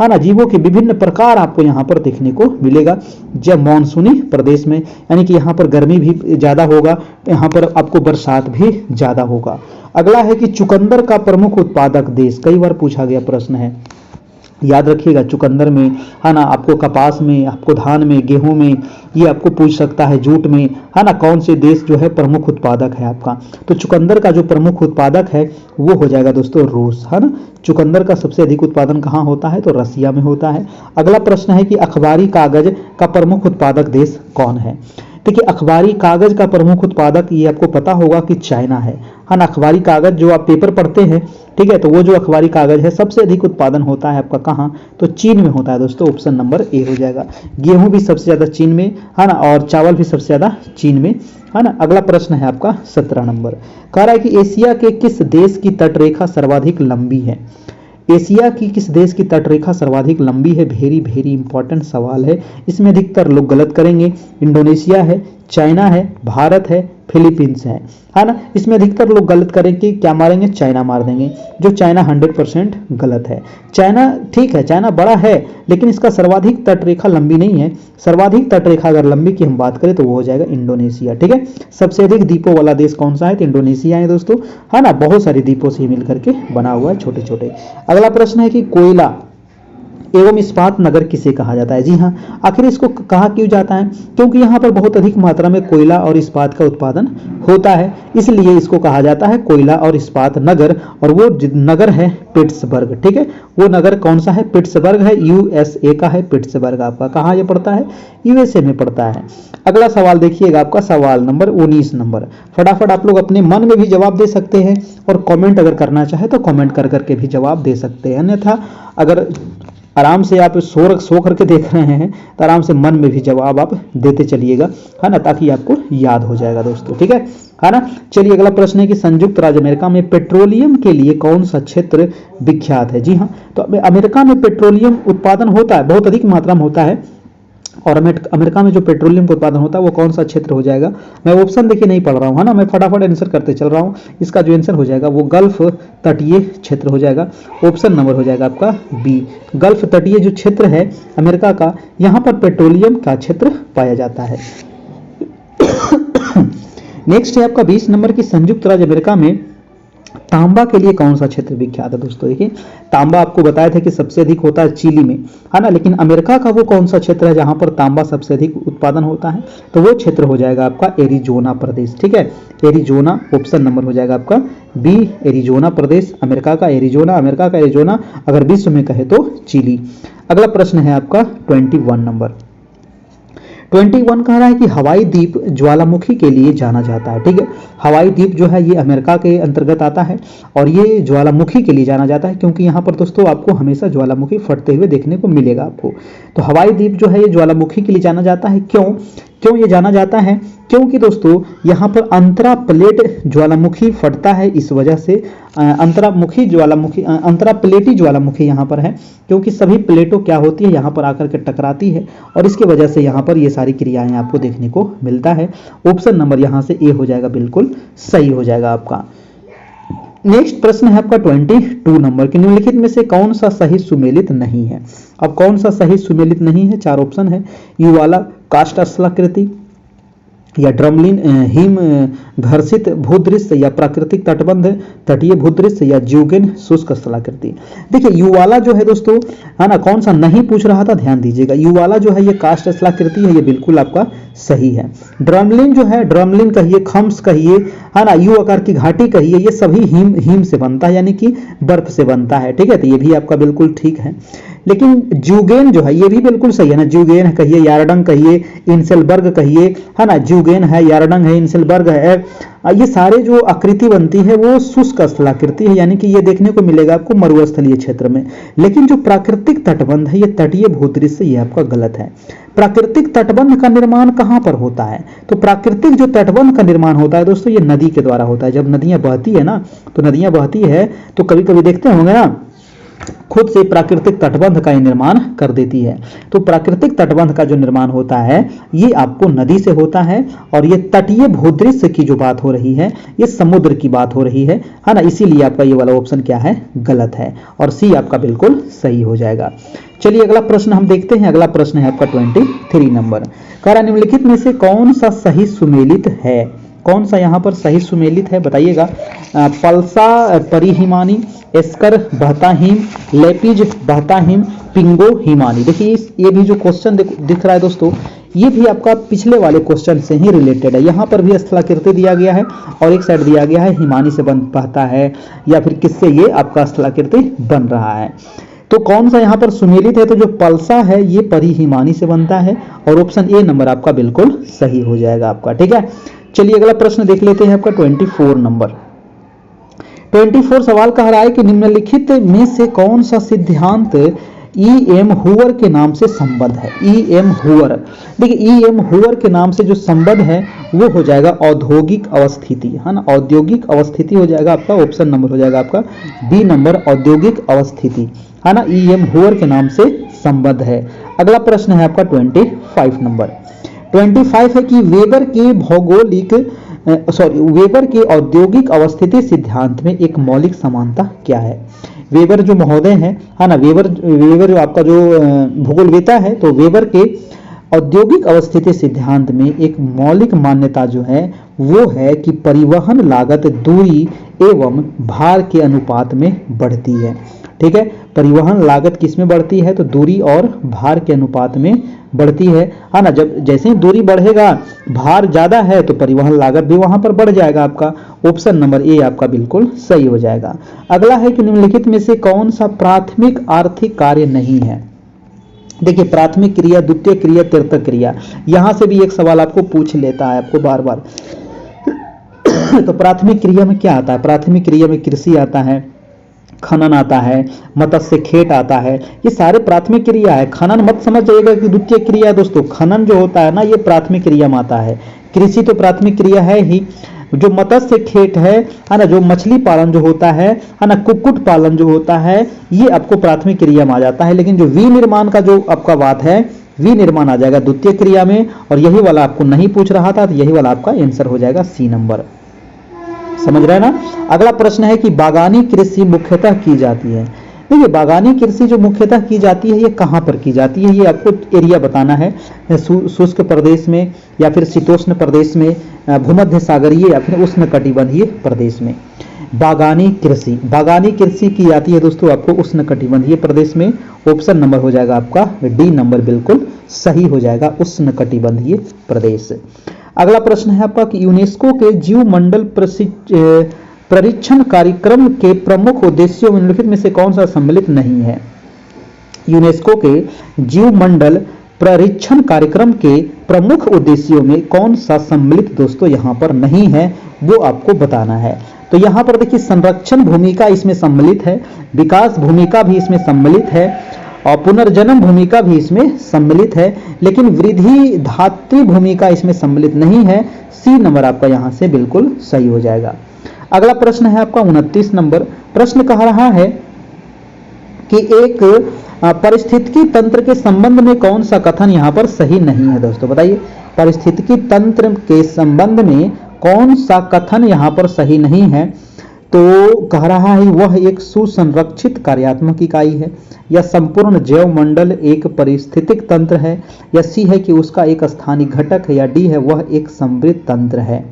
Speaker 1: है ना, जीवों के विभिन्न प्रकार आपको यहाँ पर देखने को मिलेगा जब मॉनसूनी प्रदेश में, यानी कि यहाँ पर गर्मी भी ज्यादा होगा, यहाँ पर आपको बरसात भी ज्यादा होगा। अगला है कि चुकंदर का प्रमुख उत्पादक देश, कई बार पूछा गया प्रश्न है, याद रखिएगा। चुकंदर में है ना, आपको कपास में, आपको धान में, गेहूं में, ये आपको पूछ सकता है, जूट में, है ना, कौन से देश जो है प्रमुख उत्पादक है आपका। तो चुकंदर का जो प्रमुख उत्पादक है वो हो जाएगा दोस्तों रूस, है ना। चुकंदर का सबसे अधिक उत्पादन कहाँ होता है, तो रसिया में होता है। अगला प्रश्न है कि अखबारी कागज का प्रमुख उत्पादक देश कौन है। देखिए अखबारी कागज का प्रमुख उत्पादक ये आपको पता होगा कि चाइना है ना। अखबारी कागज जो आप पेपर पढ़ते हैं, ठीक है, तो वो जो अखबारी कागज है सबसे अधिक उत्पादन होता है आपका कहाँ, तो चीन में होता है दोस्तों। ऑप्शन नंबर ए हो जाएगा। गेहूं भी सबसे ज्यादा चीन में है ना, और चावल भी सबसे ज्यादा चीन में, है ना। अगला प्रश्न है आपका 17 नंबर, कह रहा है कि एशिया के किस देश की तटरेखा सर्वाधिक लंबी है। एशिया की किस देश की तटरेखा सर्वाधिक लंबी है, वेरी वेरी इंपॉर्टेंट सवाल है। इसमें अधिकतर लोग गलत करेंगे। इंडोनेशिया है, चाइना है, भारत है, फिलीपींस है ना। इसमें अधिकतर लोग गलत करेंगे, क्या मारेंगे, चाइना मार देंगे, जो चाइना 100% गलत है। चाइना ठीक है, चाइना बड़ा है, लेकिन इसका सर्वाधिक तटरेखा लंबी नहीं है। सर्वाधिक तटरेखा अगर लंबी की हम बात करें तो वो हो जाएगा इंडोनेशिया, ठीक है। सबसे अधिक द्वीपों वाला देश कौन सा है, तो इंडोनेशिया है दोस्तों, है ना। बहुत सारे द्वीपों से मिलकर के बना हुआ है, छोटे छोटे। अगला प्रश्न है कि कोयला एवं इस्पात नगर किसे कहा जाता है। जी हाँ, आखिर इसको कहा क्यों जाता है, क्योंकि यहाँ पर बहुत अधिक मात्रा में कोयला और इस्पात का उत्पादन होता है, इसलिए इसको कहा जाता है कोयला और इस्पात नगर। और वो नगर है पिट्सबर्ग, ठीक है। वो नगर कौन सा है, पिट्सबर्ग है, यूएसए का है पिट्सबर्ग आपका। कहाँ ये पड़ता है, यूएसए में पड़ता है। अगला सवाल देखिएगा आपका सवाल नंबर 19 नंबर। फटाफट आप लोग अपने मन में भी जवाब दे सकते हैं, और कमेंट अगर करना चाहे तो कमेंट कर करके भी जवाब दे सकते हैं, अन्यथा अगर आराम से आप सो करके देख रहे हैं तो आराम से मन में भी जवाब आप देते चलिएगा, है ना, ताकि आपको याद हो जाएगा दोस्तों, ठीक है ना। चलिए अगला प्रश्न है कि संयुक्त राज्य अमेरिका में पेट्रोलियम के लिए कौन सा क्षेत्र विख्यात है। जी हाँ, तो अमेरिका में पेट्रोलियम उत्पादन होता है, बहुत अधिक मात्रा में होता है। और अमेरिका में जो पेट्रोलियम का उत्पादन होता है वो कौन सा क्षेत्र हो जाएगा, मैं ऑप्शन देखिए नहीं पढ़ रहा हूँ, है ना, मैं फटाफट आंसर करते चल रहा हूँ। इसका जो आंसर हो जाएगा वो गल्फ तटीय क्षेत्र हो जाएगा। ऑप्शन नंबर हो जाएगा आपका बी, गल्फ तटीय जो क्षेत्र है अमेरिका का, यहाँ पर पेट्रोलियम का क्षेत्र पाया जाता है। नेक्स्ट है आपका 20 नंबर की संयुक्त राज्य अमेरिका में तांबा के लिए कौन सा क्षेत्र विख्यात है। दोस्तों देखिए, तांबा आपको बताया था कि सबसे अधिक होता है चिली में, है ना, लेकिन अमेरिका का वो कौन सा क्षेत्र है जहां पर तांबा सबसे अधिक उत्पादन होता है, तो वो क्षेत्र हो जाएगा आपका एरिजोना प्रदेश, ठीक है। एरिजोना ऑप्शन नंबर हो जाएगा आपका बी, एरिजोना प्रदेश, अमेरिका का एरिजोना, अमेरिका का एरिजोना, अगर विश्व में कहे तो चिली। अगला प्रश्न है आपका 21 नंबर। 21 कह रहा है कि हवाई द्वीप ज्वालामुखी के लिए जाना जाता है, ठीक है। हवाई द्वीप जो है ये अमेरिका के अंतर्गत आता है, और ये ज्वालामुखी के लिए जाना जाता है क्योंकि यहाँ पर दोस्तों आपको हमेशा ज्वालामुखी फटते हुए देखने को मिलेगा आपको। तो हवाई द्वीप जो है ये ज्वालामुखी के लिए जाना जाता है। क्यों ये जाना जाता है, क्योंकि दोस्तों यहाँ पर अंतरा प्लेट ज्वालामुखी फटता है, इस वजह से अंतरा प्लेटी ज्वालामुखी यहाँ पर है, क्योंकि सभी प्लेटों क्या होती है यहाँ पर आकर के टकराती है, और इसके वजह से यहाँ पर ये सारी क्रियाएं आपको देखने को मिलता है। ऑप्शन नंबर यहाँ से ए हो जाएगा, बिल्कुल सही हो जाएगा आपका। नेक्स्ट प्रश्न है आपका 22 नंबर की, निम्नलिखित में से कौन सा सही सुमेलित नहीं है। अब कौन सा सही सुमेलित नहीं है, चार ऑप्शन है, युवाला कास्ट स्थलाकृति, या ड्रमलिन हिम घर्षित भूदृश्य, या प्राकृतिक तटबंध तटीय भूदृश्य, या ज्यूगेन शुष्क स्थलाकृति। देखिए युवाला जो है दोस्तों, है ना, कौन सा नहीं पूछ रहा था, ध्यान दीजिएगा। युवाला जो है ये कास्ट स्थलाकृति है, ये बिल्कुल आपका सही है। ड्रमलिन जो है, ड्रमलिन कहिए, खम्स कहिए, है ना, यू आकार की घाटी कहिए, ये सभी हिम से बनता है, यानी कि बर्फ से बनता है, ठीक है। तो ये भी आपका बिल्कुल ठीक है। लेकिन ज्यूगेन जो है ये भी बिल्कुल सही है ना, ज्यूगेन कहिए, यारडंग कहिए, इंसेलबर्ग कहिए, है ना, ज्यूगेन है, यारडंग है, इंसेलबर्ग है, ये सारे जो आकृति बनती है वो शुष्क स्थलाकृति है, यानी कि ये देखने को मिलेगा आपको मरुस्थलीय क्षेत्र में। लेकिन जो प्राकृतिक तटबंध है ये तटीय भूदृश्य, ये आपका गलत है। प्राकृतिक तटबंध का निर्माण कहां पर होता है, तो प्राकृतिक जो तटबंध का निर्माण होता है दोस्तों ये नदी के द्वारा होता है। जब नदियां बहती है ना, तो नदियां बहती है तो कभी कभी देखते होंगे ना खुद से प्राकृतिक तटबंध का निर्माण कर देती है। तो प्राकृतिक तटबंध का जो निर्माण होता है ये आपको नदी से होता है, और ये तटीय भूदृश्य की जो बात हो रही है ये समुद्र की बात हो रही है ना। इसीलिए आपका ये वाला ऑप्शन क्या है, गलत है, और सी आपका बिल्कुल सही हो जाएगा। चलिए अगला प्रश्न हम देखते हैं। अगला प्रश्न है आपका 23 नंबर। कह रहा निम्नलिखित में से कौन सा सही सुमेलित है, कौन सा यहाँ पर सही सुमेलित है बताइएगा। पल्सा परिहिमानी, एस्कर बहता हिम, लेपिज बहता हिम, पिंगो हिमानी। देखिए ये भी जो क्वेश्चन दिख रहा है दोस्तों, ये भी आपका पिछले वाले क्वेश्चन से ही रिलेटेड है। यहाँ पर भी स्थलाकृति दिया गया है और एक साइड दिया गया है हिमानी से बहता है, या फिर किससे ये आपका स्थलाकृति बन रहा है। तो कौन सा यहाँ पर सुमेलित है, तो जो पल्सा है ये परिहिमानी से बनता है, और ऑप्शन ए नंबर आपका बिल्कुल सही हो जाएगा आपका। ठीक है, चलिए अगला प्रश्न देख लेते हैं आपका 24 नंबर। 24 सवाल कह रहा है कि निम्नलिखित में से कौन सा सिद्धांत E.M. हूवर के नाम से संबद्ध है। E.M. हूवर, देखिए E.M. हूवर के नाम से जो संबद्ध है वो हो जाएगा औद्योगिक अवस्थिति, है ना। औद्योगिक अवस्थिति हो जाएगा आपका, ऑप्शन नंबर हो जाएगा आपका बी नंबर, औद्योगिक अवस्थिति, है ना। E.M. हूवर के नाम से संबद्ध है। अगला प्रश्न है आपका 25 नंबर। 25 है कि वेबर के वेबर के औद्योगिक अवस्थिति सिद्धांत में एक मौलिक समानता क्या है। वेबर जो महोदय है ना, वेबर जो आपका जो भूगोलवेता है, तो वेबर के औद्योगिक अवस्थिति सिद्धांत में एक मौलिक मान्यता जो है वो है कि परिवहन लागत दूरी एवं भार के अनुपात में बढ़ती है। ठीक है, परिवहन लागत किस में बढ़ती है, तो दूरी और भार के अनुपात में बढ़ती है ना। जब जैसे ही दूरी बढ़ेगा, भार ज्यादा है, तो परिवहन लागत भी वहां पर बढ़ जाएगा आपका। ऑप्शन नंबर ए आपका बिल्कुल सही हो जाएगा। अगला है कि निम्नलिखित में से कौन सा प्राथमिक आर्थिक कार्य नहीं है। देखिए प्राथमिक क्रिया, द्वितीय क्रिया, तृतीय क्रिया, यहां से भी एक सवाल आपको पूछ लेता है आपको बार बार। तो प्राथमिक क्रिया में क्या आता है, प्राथमिक क्रिया में कृषि आता है, खनन आता है, मत्स्य खेत आता है, ये सारे प्राथमिक क्रिया है। खनन मत समझ जाइएगा कि द्वितीय क्रिया है दोस्तों, खनन जो होता है ना ये प्राथमिक क्रिया में आता है। कृषि तो प्राथमिक क्रिया है ही, जो मत्स्य खेत है ना, जो मछली पालन जो होता है ना, कुक्कुट पालन जो होता है, ये आपको प्राथमिक क्रिया में आ जाता है। लेकिन जो विनिर्माण का जो आपका बात है, विनिर्माण आ जाएगा द्वितीय क्रिया में, और यही वाला आपको नहीं पूछ रहा था, तो यही वाला आपका आंसर हो जाएगा सी नंबर। समझ रहे हैं ना। अगला प्रश्न है कि बागानी कृषि मुख्यतः की जाती है। देखिए बागानी कृषि जो मुख्यतः की जाती है ये कहाँ पर की जाती है, ये आपको एरिया बताना है। शुष्क प्रदेश में, या फिर शीतोष्ण प्रदेश में, भूमध्य सागरीय या फिर उष्णकटिबंधीय प्रदेश में। बागानी कृषि की जाती है दोस्तों आपको उष्णकटिबंधीय प्रदेश में। ऑप्शन नंबर हो जाएगा आपका डी नंबर बिल्कुल सही हो जाएगा, उष्णकटिबंधीय प्रदेश। अगला प्रश्न है आपका कि यूनेस्को के जीव मंडल परीक्षण कार्यक्रम के प्रमुख उद्देश्यों में निम्नलिखित में से कौन सा सम्मिलित नहीं है। यूनेस्को के जीव मंडल परीक्षण कार्यक्रम के प्रमुख उद्देश्यों में कौन सा सम्मिलित दोस्तों यहाँ पर नहीं है, वो आपको बताना है। तो यहाँ पर देखिए संरक्षण भूमिका इसमें सम्मिलित है, विकास भूमिका भी इसमें सम्मिलित है, और पुनर्जन्म भूमिका भी इसमें सम्मिलित है, लेकिन वृद्धि धात्री भूमिका इसमें सम्मिलित नहीं है। सी नंबर आपका यहाँ से बिल्कुल सही हो जाएगा। अगला प्रश्न है आपका 29 नंबर। प्रश्न कह रहा है कि एक पारिस्थितिकी तंत्र के संबंध में कौन सा कथन यहाँ पर सही नहीं है दोस्तों, बताइए। पारिस्थितिकी तंत्र के संबंध में कौन सा कथन यहाँ पर सही नहीं है, तो कह रहा है वह एक सुसंरक्षित कार्यात्मक इकाई है, या संपूर्ण जैव मंडल एक पारिस्थितिक तंत्र है, या सी है कि उसका एक स्थानीय घटक है, या डी है वह एक समृद्ध तंत्र है।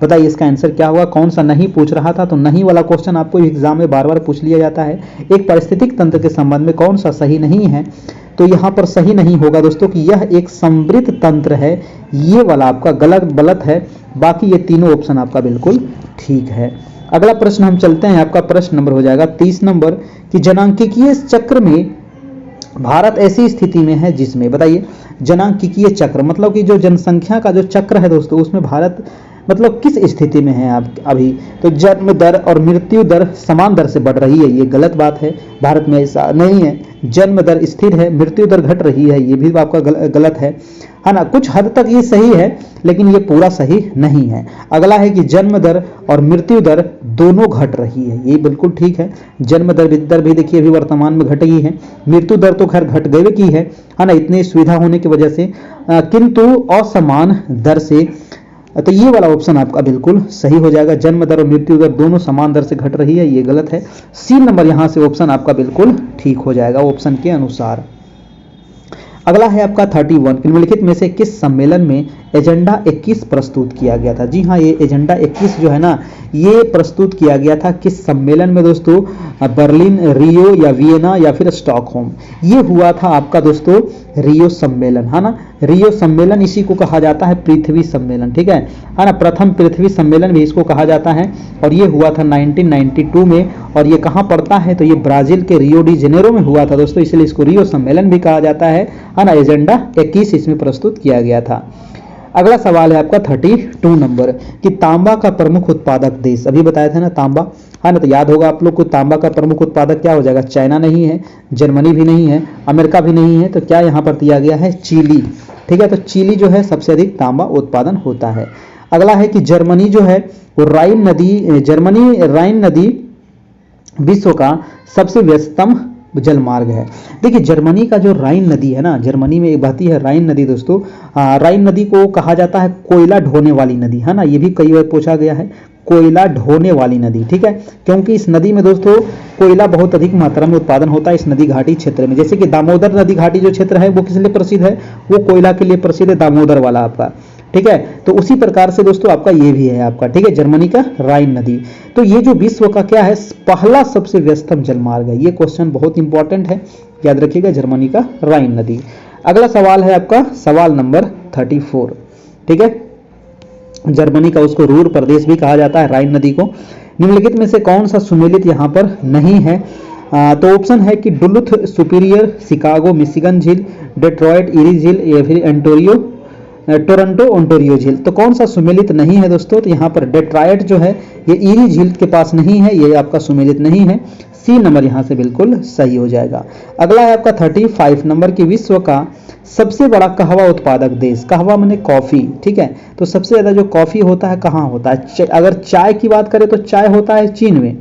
Speaker 1: बताइए इसका आंसर क्या होगा। कौन सा नहीं पूछ रहा था, तो नहीं वाला क्वेश्चन आपको एग्जाम में बार बार पूछ लिया जाता है। एक पारिस्थितिक तंत्र के संबंध में कौन सा सही नहीं है, तो यहाँ पर सही नहीं होगा दोस्तों कि यह एक समृद्ध तंत्र है, ये वाला आपका गलत है। बाकी ये तीनों ऑप्शन आपका बिल्कुल ठीक है। अगला प्रश्न हम चलते हैं, आपका प्रश्न नंबर हो जाएगा 30 नंबर कि जनांकिकीय चक्र में भारत ऐसी स्थिति में है जिसमें, बताइए जनांकिकीय चक्र मतलब कि जो जनसंख्या का जो चक्र है दोस्तों, उसमें भारत मतलब किस स्थिति में हैं आप अभी? तो जन्म दर और मृत्यु दर समान दर से बढ़ रही है, ये गलत बात है। भारत में ऐसा नहीं है, जन्म दर स्थिर है, मृत्यु दर घट रही है, ये भी आपका गलत है ना। कुछ हद तक ये सही है लेकिन ये पूरा सही नहीं है। अगला है कि जन्म दर और मृत्यु दर दोनों घट रही है, ये बिल्कुल ठीक है। जन्म दर भी देखिए अभी वर्तमान में घट गई है, मृत्यु दर तो खैर घट गई की है ना, इतनी सुविधा होने की वजह से, किंतु असमान दर से। तो ये वाला ऑप्शन आपका बिल्कुल सही हो जाएगा, जन्म दर और मृत्यु दर दोनों समान दर से घट रही है, ये गलत है। सी नंबर यहां से ऑप्शन आपका बिल्कुल ठीक हो जाएगा ऑप्शन के अनुसार। अगला है आपका 31, निम्नलिखित में से किस सम्मेलन में एजेंडा 21 प्रस्तुत किया गया था? जी हाँ, ये एजेंडा 21 जो है ना, ये प्रस्तुत किया गया था किस सम्मेलन में दोस्तों? बर्लिन, रियो या वियना या फिर स्टॉकहोम। ये हुआ था आपका दोस्तों रियो सम्मेलन, है ना। रियो सम्मेलन इसी को कहा जाता है पृथ्वी सम्मेलन, ठीक है ना। प्रथम पृथ्वी सम्मेलन भी इसको कहा जाता है और ये हुआ था 1992 में। और ये कहाँ पड़ता है? तो ये ब्राजील के रियो डी जेनेरो में हुआ था दोस्तों, इसलिए इसको रियो सम्मेलन भी कहा जाता है ना। एजेंडा 21 इसमें प्रस्तुत किया गया था। अगला सवाल है आपका 32 नंबर कि तांबा का प्रमुख उत्पादक देश, अभी बताया था ना तांबा, है ना। तो याद होगा आप लोग को तांबा का प्रमुख उत्पादक क्या हो जाएगा? चाइना नहीं है, जर्मनी भी नहीं है, अमेरिका भी नहीं है, तो क्या यहाँ पर दिया गया है? चिली, ठीक है। तो चिली जो है सबसे अधिक तांबा उत्पादन होता है। अगला है कि जर्मनी जो है वो राइन नदी विश्व का सबसे व्यस्तम जल मार्ग है। देखिए जर्मनी का जो राइन नदी है ना, जर्मनी में बहती है राइन नदी दोस्तों। राइन नदी को कहा जाता है कोयला ढोने वाली नदी, है ना। ये भी कई बार पूछा गया है, कोयला ढोने वाली नदी, ठीक है। क्योंकि इस नदी में दोस्तों कोयला बहुत अधिक मात्रा में उत्पादन होता है इस नदी घाटी क्षेत्र में। जैसे कि दामोदर नदी घाटी जो क्षेत्र है वो किस लिए प्रसिद्ध है? वो कोयला के लिए प्रसिद्ध है, दामोदर वाला आपका, ठीक है। तो उसी प्रकार से दोस्तों आपका ये भी है आपका, ठीक है, जर्मनी का राइन नदी। तो ये जो विश्व का क्या है? पहला सबसे व्यस्तम जलमार्ग है। ये क्वेश्चन बहुत इंपॉर्टेंट है, याद रखिएगा, जर्मनी का राइन नदी। अगला सवाल है आपका सवाल नंबर 34, ठीक है। जर्मनी का उसको रूर प्रदेश भी कहा जाता है, राइन नदी को। निम्नलिखित में से कौन सा सुमेलित यहाँ पर नहीं है? तो ऑप्शन है कि डुलुथ, सुपीरियर, शिकागो, मिशिगन झील, डेट्रॉयट, इरी झील या फिर टोरंटो ओंटारियो झील। तो कौन सा सुमेलित नहीं है दोस्तों? तो यहाँ पर डेट्रॉयट जो है ये इरी झील के पास नहीं है, ये आपका सुमेलित नहीं है। सी नंबर यहाँ से बिल्कुल सही हो जाएगा। अगला है आपका 35 नंबर की विश्व का सबसे बड़ा कहवा उत्पादक देश। कहवा माने कॉफी, ठीक है। तो सबसे ज्यादा जो कॉफी होता है कहाँ होता है? अगर चाय की बात करें तो चाय होता है चीन में,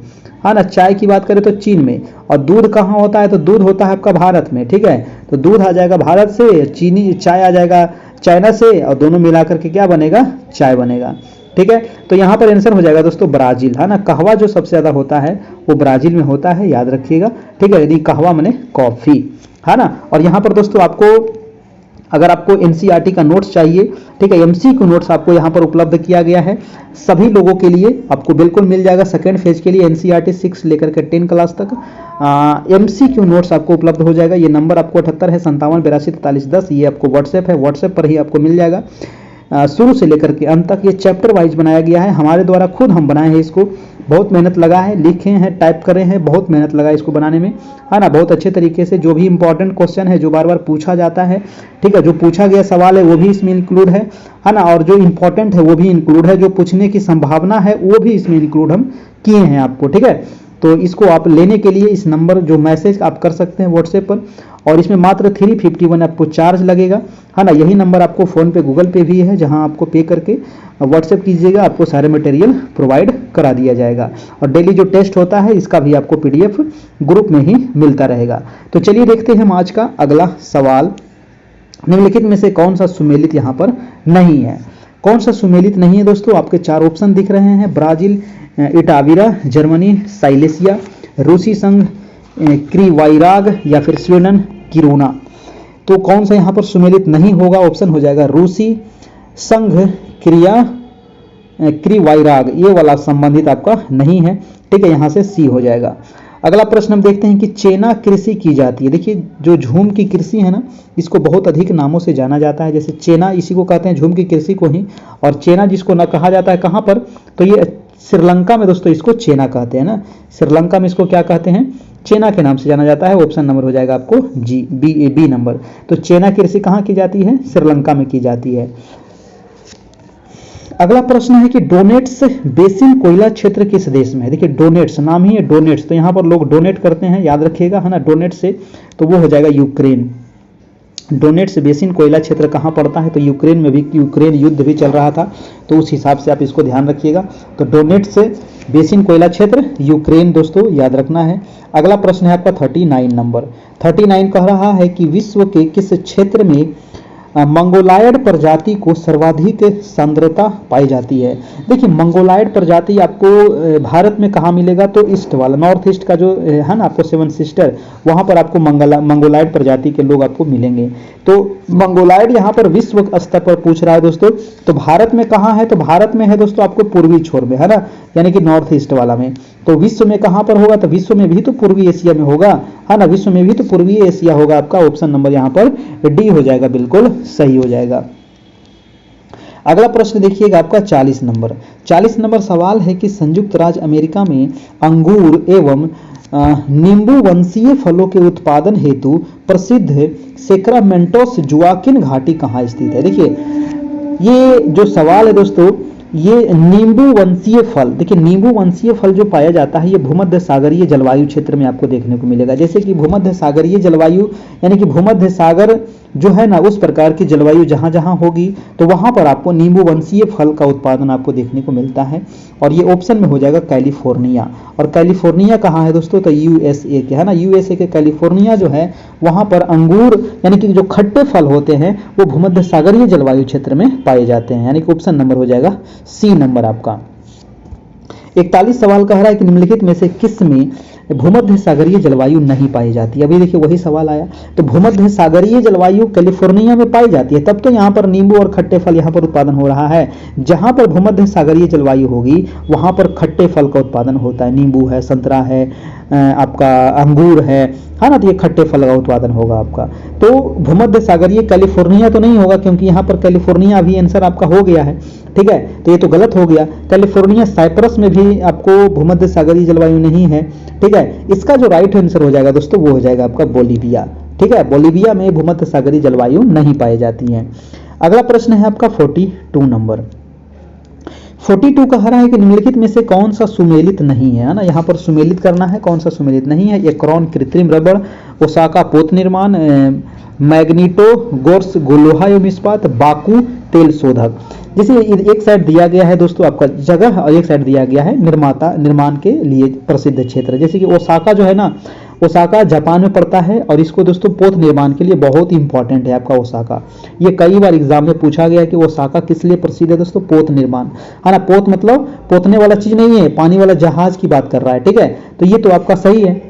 Speaker 1: है ना। चाय की बात करें तो चीन में। और दूध कहाँ होता है? तो दूध होता है आपका भारत में, ठीक है। तो दूध आ जाएगा भारत से, चीनी चाय आ जाएगा चाइना से, और दोनों मिलाकर के क्या बनेगा? चाय बनेगा, ठीक है। तो यहाँ पर आंसर हो जाएगा दोस्तों ब्राजील, है ना। कहवा जो सबसे ज्यादा होता है वो ब्राजील में होता है, याद रखिएगा, ठीक है। यदि कहवा माने कॉफी, है ना। और यहाँ पर दोस्तों आपको अगर आपको एनसीईआरटी का नोट्स चाहिए, ठीक है, एमसीक्यू नोट्स आपको यहाँ पर उपलब्ध किया गया है सभी लोगों के लिए, आपको बिल्कुल मिल जाएगा। सेकेंड फेज के लिए एनसीईआरटी 6 लेकर के 10 क्लास तक एमसीक्यू नोट्स आपको उपलब्ध हो जाएगा। ये नंबर आपको 78 है 57824310, ये आपको व्हाट्सएप है, व्हाट्सएप पर ही आपको मिल जाएगा। शुरू से लेकर के अंत तक ये चैप्टर वाइज बनाया गया है, हमारे द्वारा खुद हम बनाए हैं इसको। बहुत मेहनत लगा है, लिखे हैं, टाइप करे हैं, बहुत मेहनत लगा इसको बनाने में, है ना। बहुत अच्छे तरीके से जो भी इंपॉर्टेंट क्वेश्चन है जो बार बार पूछा जाता है, ठीक है, जो पूछा गया सवाल है वो भी इसमें इंक्लूड है ना। और जो इंपॉर्टेंट है वो भी इंक्लूड है, जो पूछने की संभावना है वो भी इसमें इंक्लूड हम किए हैं आपको, ठीक है। तो इसको आप लेने के लिए इस नंबर जो मैसेज आप कर सकते हैं व्हाट्सएप पर, और इसमें मात्र 351 आपको चार्ज लगेगा, है ना। यही नंबर आपको फ़ोन पे गूगल पे भी है, जहां आपको पे करके व्हाट्सएप कीजिएगा, आपको सारे मटेरियल प्रोवाइड करा दिया जाएगा। और डेली जो टेस्ट होता है इसका भी आपको पीडीएफ ग्रुप में ही मिलता रहेगा। तो चलिए देखते हैं हम आज का अगला सवाल। निम्नलिखित में से कौन सा सुमेलित यहाँ पर नहीं है? कौन सा सुमेलित नहीं है दोस्तों? आपके 4 ऑप्शन दिख रहे हैं, ब्राजील, इटावीरा, जर्मनी, साइलेसिया, रूसी संघ क्रीवाइराग या फिर स्वीडन किरूना। तो कौन सा यहाँ पर सुमेलित नहीं होगा? ऑप्शन हो जाएगा रूसी संघ क्रीवाइराग, ये वाला संबंधित आपका नहीं है, ठीक है, यहाँ से सी हो जाएगा। अगला प्रश्न हम देखते हैं कि चेना कृषि की जाती है। देखिए जो झूम की कृषि है ना, इसको बहुत अधिक नामों से जाना जाता है, जैसे चेना इसी को कहते हैं, झूम की कृषि को ही। और चेना जिसको ना कहा जाता है कहाँ पर? तो ये श्रीलंका में दोस्तों इसको चेना कहते हैं ना, श्रीलंका में इसको क्या कहते हैं? चेना के नाम से जाना जाता है। ऑप्शन नंबर हो जाएगा आपको बी नंबर। तो चेना कृषि कहाँ की जाती है? श्रीलंका में की जाती है। अगला प्रश्न है कि डोनेट्स बेसिन कोयला क्षेत्र किस देश में है। देखिए डोनेट्स नाम ही है डोनेट्स, तो यहाँ पर लोग डोनेट करते हैं, याद रखिएगा है ना, डोनेट से, तो वो हो जाएगा यूक्रेन। डोनेट्स बेसिन कोयला क्षेत्र कहाँ पड़ता है, तो यूक्रेन में भी, यूक्रेन युद्ध भी चल रहा था, तो उस हिसाब से आप इसको ध्यान रखिएगा। तो डोनेट्स बेसिन कोयला क्षेत्र यूक्रेन दोस्तों याद रखना है। अगला प्रश्न है आपका 39 नंबर। 39 कह रहा है कि विश्व के किस क्षेत्र में मंगोलायड प्रजाति को सर्वाधिक सांद्रता पाई जाती है। देखिए मंगोलायड प्रजाति आपको भारत में कहाँ मिलेगा, तो ईस्ट वाला, नॉर्थ ईस्ट का जो है ना आपको 7 सिस्टर, वहाँ पर आपको मंगोलायड प्रजाति के लोग आपको मिलेंगे। तो मंगोलायड यहाँ पर विश्व स्तर पर पूछ रहा है दोस्तों, तो भारत में कहाँ है, तो भारत में है दोस्तों आपको पूर्वी छोर में, है ना, यानी कि नॉर्थ ईस्ट वाला में। तो विश्व में कहाँ पर होगा, तो विश्व में भी तो पूर्वी एशिया में होगा, है ना, विश्व में भी तो पूर्वी एशिया होगा। आपका ऑप्शन नंबर यहाँ पर डी हो जाएगा, बिल्कुल सही हो जाएगा। अगला प्रश्न देखिएगा आपका 40 नंबर। 40 नंबर सवाल है कि संयुक्त राज्य अमेरिका में अंगूर एवं नींबू वंशीय फलों के उत्पादन हेतु प्रसिद्ध सेक्रामेंटोस जुआकिन घाटी कहाँ स्थित है। देखिए ये जो सवाल है दोस्तों, ये नींबू वंशीय फल, देखिए नींबू वंशीय फल जो पाया जाता है ये भूमध्य सागरीय जलवायु क्षेत्र में आपको देखने को मिलेगा। जैसे कि भूमध्य सागरीय जलवायु यानी कि भूमध्य सागर जो है ना, उस प्रकार की जलवायु जहां जहां होगी तो वहां पर आपको नींबू वंशीय फल का उत्पादन आपको देखने को मिलता है। और ये ऑप्शन में हो जाएगा कैलिफोर्निया। और कैलिफोर्निया कहाँ है दोस्तों, तो यूएसए के, है ना, यूएसए के कैलिफोर्निया जो है वहां पर अंगूर यानी कि जो खट्टे फल होते हैं वो भूमध्य सागरीय जलवायु क्षेत्र में पाए जाते हैं, यानी कि ऑप्शन नंबर हो जाएगा सी नंबर आपका। 41 सवाल कह रहा है कि निम्नलिखित में से किस में भूमध्य सागरीय जलवायु नहीं पाई जाती। अभी देखिए वही सवाल आया, तो भूमध्य सागरीय जलवायु कैलिफोर्निया में पाई जाती है, तब तो यहाँ पर नींबू और खट्टे फल यहाँ पर उत्पादन हो रहा है। जहाँ पर भूमध्य सागरीय जलवायु होगी वहाँ पर खट्टे फल का उत्पादन होता है, नींबू है, संतरा है, आपका अंगूर है ना, तो ये खट्टे फल का उत्पादन होगा आपका। तो भूमध्य सागरीय कैलिफोर्निया तो नहीं होगा, क्योंकि यहाँ पर कैलिफोर्निया अभी आंसर आपका हो गया है, ठीक है, तो ये तो गलत हो गया। कैलिफोर्निया साइप्रस में भी आपको भूमध्य सागरीय जलवायु नहीं है, ठीक है। इसका जो राइट आंसर हो जाएगा दोस्तों वो हो जाएगा आपका बोलीविया, ठीक है, बोलीविया में भूमध्य सागरीय जलवायु नहीं पाई जाती है। अगला प्रश्न है आपका 42 नंबर। 42 कह रहा है कि निम्नलिखित में से कौन सा सुमेलित नहीं है ना, यहाँ पर सुमेलित करना है, कौन सा सुमेलित नहीं है। एक्रोन कृत्रिम रबड़, ओसाका पोत निर्माण, मैग्नीटो गोर्स लोहा एवं इस्पात, बाकू तेल शोधक। जैसे एक साइड दिया गया है दोस्तों आपका जगह और एक साइड दिया गया है निर्माण के लिए प्रसिद्ध क्षेत्र। जैसे कि ओसाका जो है ना, ओसाका जापान में पड़ता है और इसको दोस्तों पोत निर्माण के लिए बहुत ही इंपॉर्टेंट है आपका ओसाका। ये कई बार एग्जाम में पूछा गया कि ओसाका किस लिए प्रसिद्ध है दोस्तों, पोत निर्माण, है ना। पोत मतलब पोतने वाला चीज नहीं है, पानी वाला जहाज की बात कर रहा है, ठीक है। तो ये तो आपका सही है।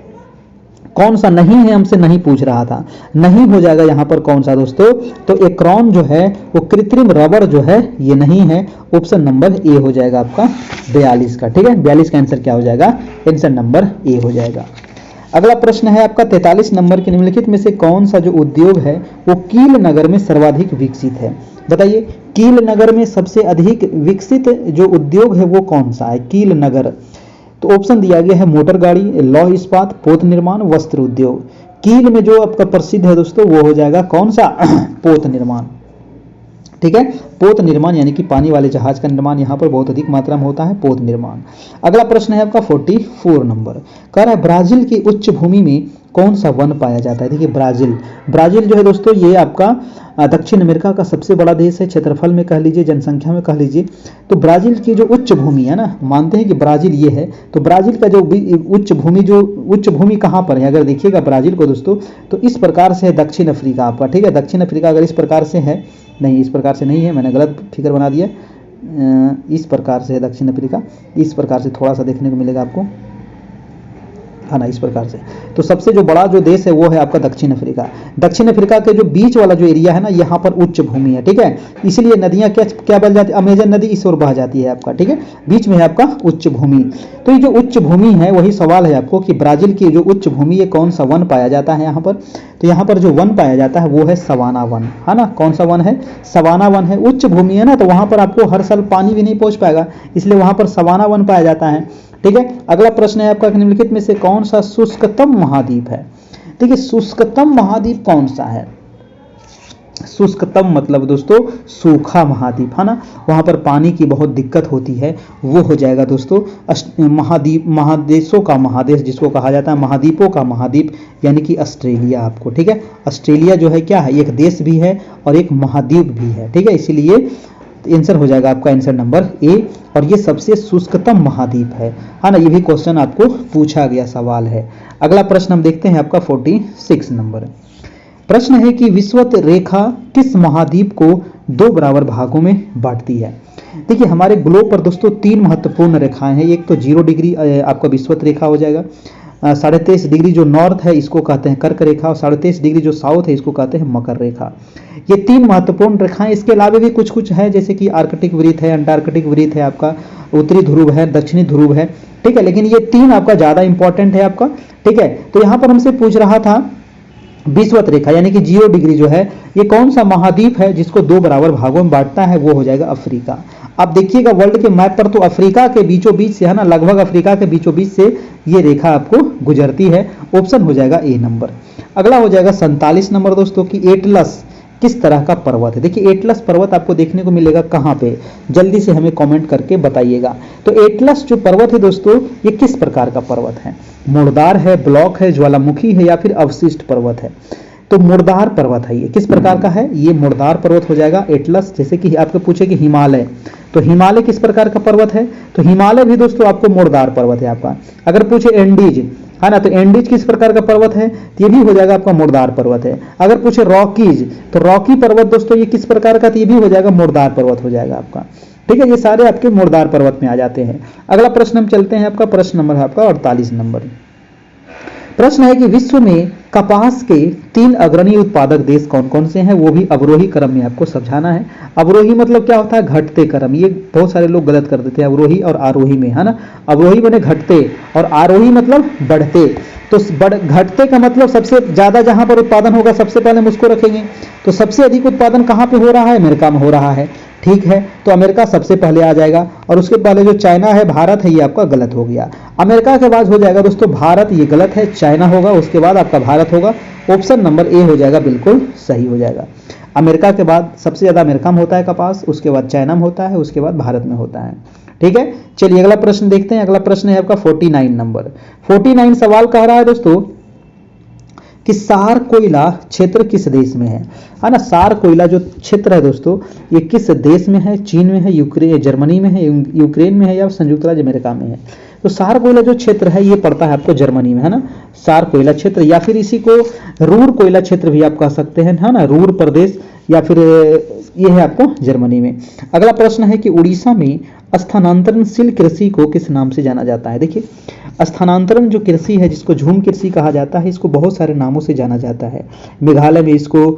Speaker 1: कौन सा नहीं है हमसे नहीं पूछ रहा था, नहीं हो जाएगा यहाँ पर कौन सा दोस्तों, तो एक्रोन जो है वो कृत्रिम रबड़ जो है ये नहीं है, ऑप्शन नंबर ए हो जाएगा आपका 42 का, ठीक है। 42 का आंसर क्या हो जाएगा, आंसर नंबर ए हो जाएगा। अगला प्रश्न है आपका 43 नंबर के निम्नलिखित में से कौन सा जो उद्योग है वो कील नगर में सर्वाधिक विकसित है। बताइए कील नगर में सबसे अधिक विकसित जो उद्योग है वो कौन सा है, कील नगर। तो ऑप्शन दिया गया है मोटर गाड़ी, लौह इस्पात, पोत निर्माण, वस्त्र उद्योग। कील में जो आपका प्रसिद्ध है दोस्तों वो हो जाएगा कौन सा, पोत निर्माण, ठीक है। पोत निर्माण यानी कि पानी वाले जहाज का निर्माण यहाँ पर बहुत अधिक मात्रा में होता है, पोत निर्माण। अगला प्रश्न है आपका 44 नंबर, कह रहा है ब्राजील की उच्च भूमि में कौन सा वन पाया जाता है। देखिए ब्राजील जो है दोस्तों ये आपका दक्षिण अमेरिका का सबसे बड़ा देश है, क्षेत्रफल में कह लीजिए, जनसंख्या में कह लीजिए। तो ब्राजील की जो उच्च भूमि है ना, मानते हैं कि ब्राजील ये है, तो ब्राजील का जो उच्च भूमि कहाँ पर है, अगर देखिएगा ब्राजील को दोस्तों तो इस प्रकार से है दक्षिण अफ्रीका आपका, ठीक है। दक्षिण अफ्रीका अगर इस प्रकार से है, नहीं इस प्रकार से नहीं है, मैंने गलत फिगर बना दिया, इस प्रकार से है दक्षिण अफ्रीका, इस प्रकार से थोड़ा सा देखने को मिलेगा आपको, है ना, इस प्रकार से। तो सबसे जो बड़ा जो देश है वो है आपका दक्षिण अफ्रीका। दक्षिण अफ्रीका के जो बीच वाला जो एरिया है ना, यहाँ पर उच्च भूमि है, ठीक है। इसलिए नदियाँ क्या बन जाती है, अमेजन नदी इस ओर बह जाती है आपका, ठीक है, बीच में है आपका उच्च भूमि। तो ये जो उच्च भूमि है वही सवाल है आपको कि ब्राजील की जो उच्च भूमि है कौन सा वन पाया जाता है यहाँ पर। तो यहाँ पर जो वन पाया जाता है वो है सवाना वन, है ना। कौन सा वन है, सवाना वन है। उच्च भूमि है ना, तो वहाँ पर आपको हर साल पानी भी नहीं पहुँच पाएगा, इसलिए वहाँ पर सवाना वन पाया जाता है, ठीक है। अगला प्रश्न है आपका निम्नलिखित में से कौन सा शुष्कतम महाद्वीप है। देखिए शुष्कतम महाद्वीप कौन सा है, शुष्कतम मतलब दोस्तों सूखा महाद्वीप है ना, वहां पर पानी की बहुत दिक्कत होती है, वो हो जाएगा दोस्तों महाद्वीप, महादेशों का महादेश जिसको कहा जाता है, महाद्वीपों का महाद्वीप यानी कि ऑस्ट्रेलिया आपको, ठीक है। ऑस्ट्रेलिया जो है क्या है, एक देश भी है और एक महाद्वीप भी है, ठीक है। इसीलिए आंसर हो जाएगा आपका आंसर नंबर ए, और ये सबसे शुष्कतम महाद्वीप है ना। ये भी क्वेश्चन आपको पूछा गया सवाल है। अगला प्रश्न हम देखते हैं आपका 46 नंबर। प्रश्न है कि विषुवत रेखा किस महाद्वीप को 2 बराबर भागों में बांटती है। देखिए हमारे ग्लोब पर दोस्तों 3 महत्वपूर्ण रेखाएं हैं। एक तो 0 डिग्री आपका विषुवत रेखा हो जाएगा, 23.5 डिग्री जो नॉर्थ है इसको कहते हैं कर्क रेखा, और 23.5 डिग्री जो साउथ है इसको कहते हैं मकर रेखा। ये 3 महत्वपूर्ण रेखाएं, इसके अलावा भी कुछ कुछ है जैसे कि आर्कटिक वृत्त है, अंटार्कटिक वृत्त है, आपका उत्तरी ध्रुव है, दक्षिणी ध्रुव है, ठीक है। लेकिन ये 3 आपका ज्यादा इंपॉर्टेंट है आपका, ठीक है। तो यहाँ पर हमसे पूछ रहा था विषुवत रेखा यानी कि 0 डिग्री जो है ये कौन सा महाद्वीप है जिसको 2 बराबर भागों में बांटता है, वो हो जाएगा अफ्रीका। आप देखिएगा वर्ल्ड के मैप पर तो अफ्रीका के बीचों बीच से है ना, लगभग अफ्रीका के बीचों बीच से ये रेखा आपको गुजरती है। ऑप्शन हो जाएगा ए नंबर। अगला हो जाएगा 47 नंबर दोस्तों की एटलस किस तरह का पर्वत है। देखिए एटलस पर्वत आपको देखने को मिलेगा कहाँ पे, जल्दी से हमें कमेंट करके बताइएगा। तो एटलस जो पर्वत है दोस्तों ये किस प्रकार का पर्वत है, मुर्दार है, ब्लॉक है, ज्वालामुखी है या फिर अवशिष्ट पर्वत है। तो मुर्दार पर्वत है, ये किस प्रकार का है, ये मुर्दार पर्वत हो जाएगा एटलस। जैसे कि आपको पूछे कि हिमालय, तो हिमालय किस प्रकार का पर्वत है, तो हिमालय भी दोस्तों आपको मुर्दार पर्वत है आपका। अगर पूछे एंडीज है ना, तो एंडीज किस प्रकार का पर्वत है, तो ये भी हो जाएगा आपका मुर्दार पर्वत है। अगर पूछे रॉकीज, तो रॉकी पर्वत दोस्तों ये किस प्रकार का, तो ये भी हो जाएगा मुर्दार पर्वत हो जाएगा आपका, ठीक है। ये सारे आपके मुर्दार पर्वत में आ जाते हैं। अगला प्रश्न हम चलते हैं, आपका प्रश्न नंबर है आपका 48 नंबर। प्रश्न है कि विश्व में कपास के 3 अग्रणी उत्पादक देश कौन कौन से हैं, वो भी अवरोही क्रम में आपको समझाना है। अवरोही मतलब क्या होता है, घटते क्रम। ये बहुत सारे लोग गलत कर देते हैं अवरोही और आरोही में, है ना। अवरोही बने घटते और आरोही मतलब बढ़ते। तो घटते का मतलब सबसे ज्यादा जहां पर उत्पादन होगा सबसे पहले हम उसको रखेंगे। तो सबसे अधिक उत्पादन कहां पे हो रहा है, अमेरिका में हो रहा है, ठीक है। तो अमेरिका सबसे पहले आ जाएगा, और उसके पहले जो चाइना है, भारत है, ये आपका गलत हो गया। अमेरिका के बाद हो जाएगा दोस्तों भारत, ये गलत है, चाइना होगा, उसके बाद आपका भारत होगा। ऑप्शन नंबर ए हो जाएगा, बिल्कुल सही हो जाएगा। अमेरिका के बाद सबसे ज्यादा अमेरिका में होता है कपास, उसके बाद चाइना में होता है, उसके बाद भारत में होता है, ठीक है। चलिए अगला प्रश्न देखते हैं। अगला प्रश्न है आपका 49 नंबर। 49 सवाल कह रहा है दोस्तों कि सार कोयला क्षेत्र किस देश में है ना। सार कोयला जो क्षेत्र है दोस्तों ये किस देश में है, चीन में है, यूक्रेन, जर्मनी में है, यूक्रेन में है या संयुक्त राज्य अमेरिका में है। तो सार कोयला जो क्षेत्र है ये पड़ता है आपको जर्मनी में, है ना। सार कोयला क्षेत्र या फिर इसी को रूर कोयला क्षेत्र भी आप कह सकते हैं, है ना, रूर प्रदेश, या फिर ये है आपको जर्मनी में। अगला प्रश्न है कि उड़ीसा में स्थानांतरणशील कृषि को किस नाम से जाना जाता है। देखिए स्थानांतरण जो कृषि है जिसको झूम कृषि कहा जाता है, इसको बहुत सारे नामों से जाना जाता है। मेघालय में इसको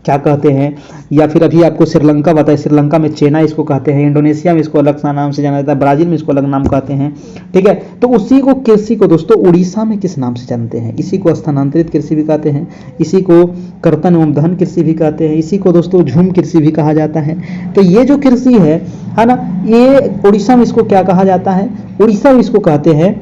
Speaker 1: क्या कहते हैं, या फिर अभी आपको श्रीलंका बताए, श्रीलंका में चेना इसको कहते हैं, इंडोनेशिया में इसको अलग सा नाम से जाना जाता है, ब्राजील में इसको अलग नाम कहते हैं, ठीक है। तो उसी को कृषि को दोस्तों उड़ीसा में किस नाम से जानते हैं, इसी को स्थानांतरित कृषि भी कहते हैं, इसी को कर्तन एवं दहन कृषि भी कहते हैं, इसी को दोस्तों झूम कृषि भी कहा जाता है। तो ये जो कृषि है ना, ये उड़ीसा में इसको क्या कहा जाता है, उड़ीसा में इसको कहते हैं,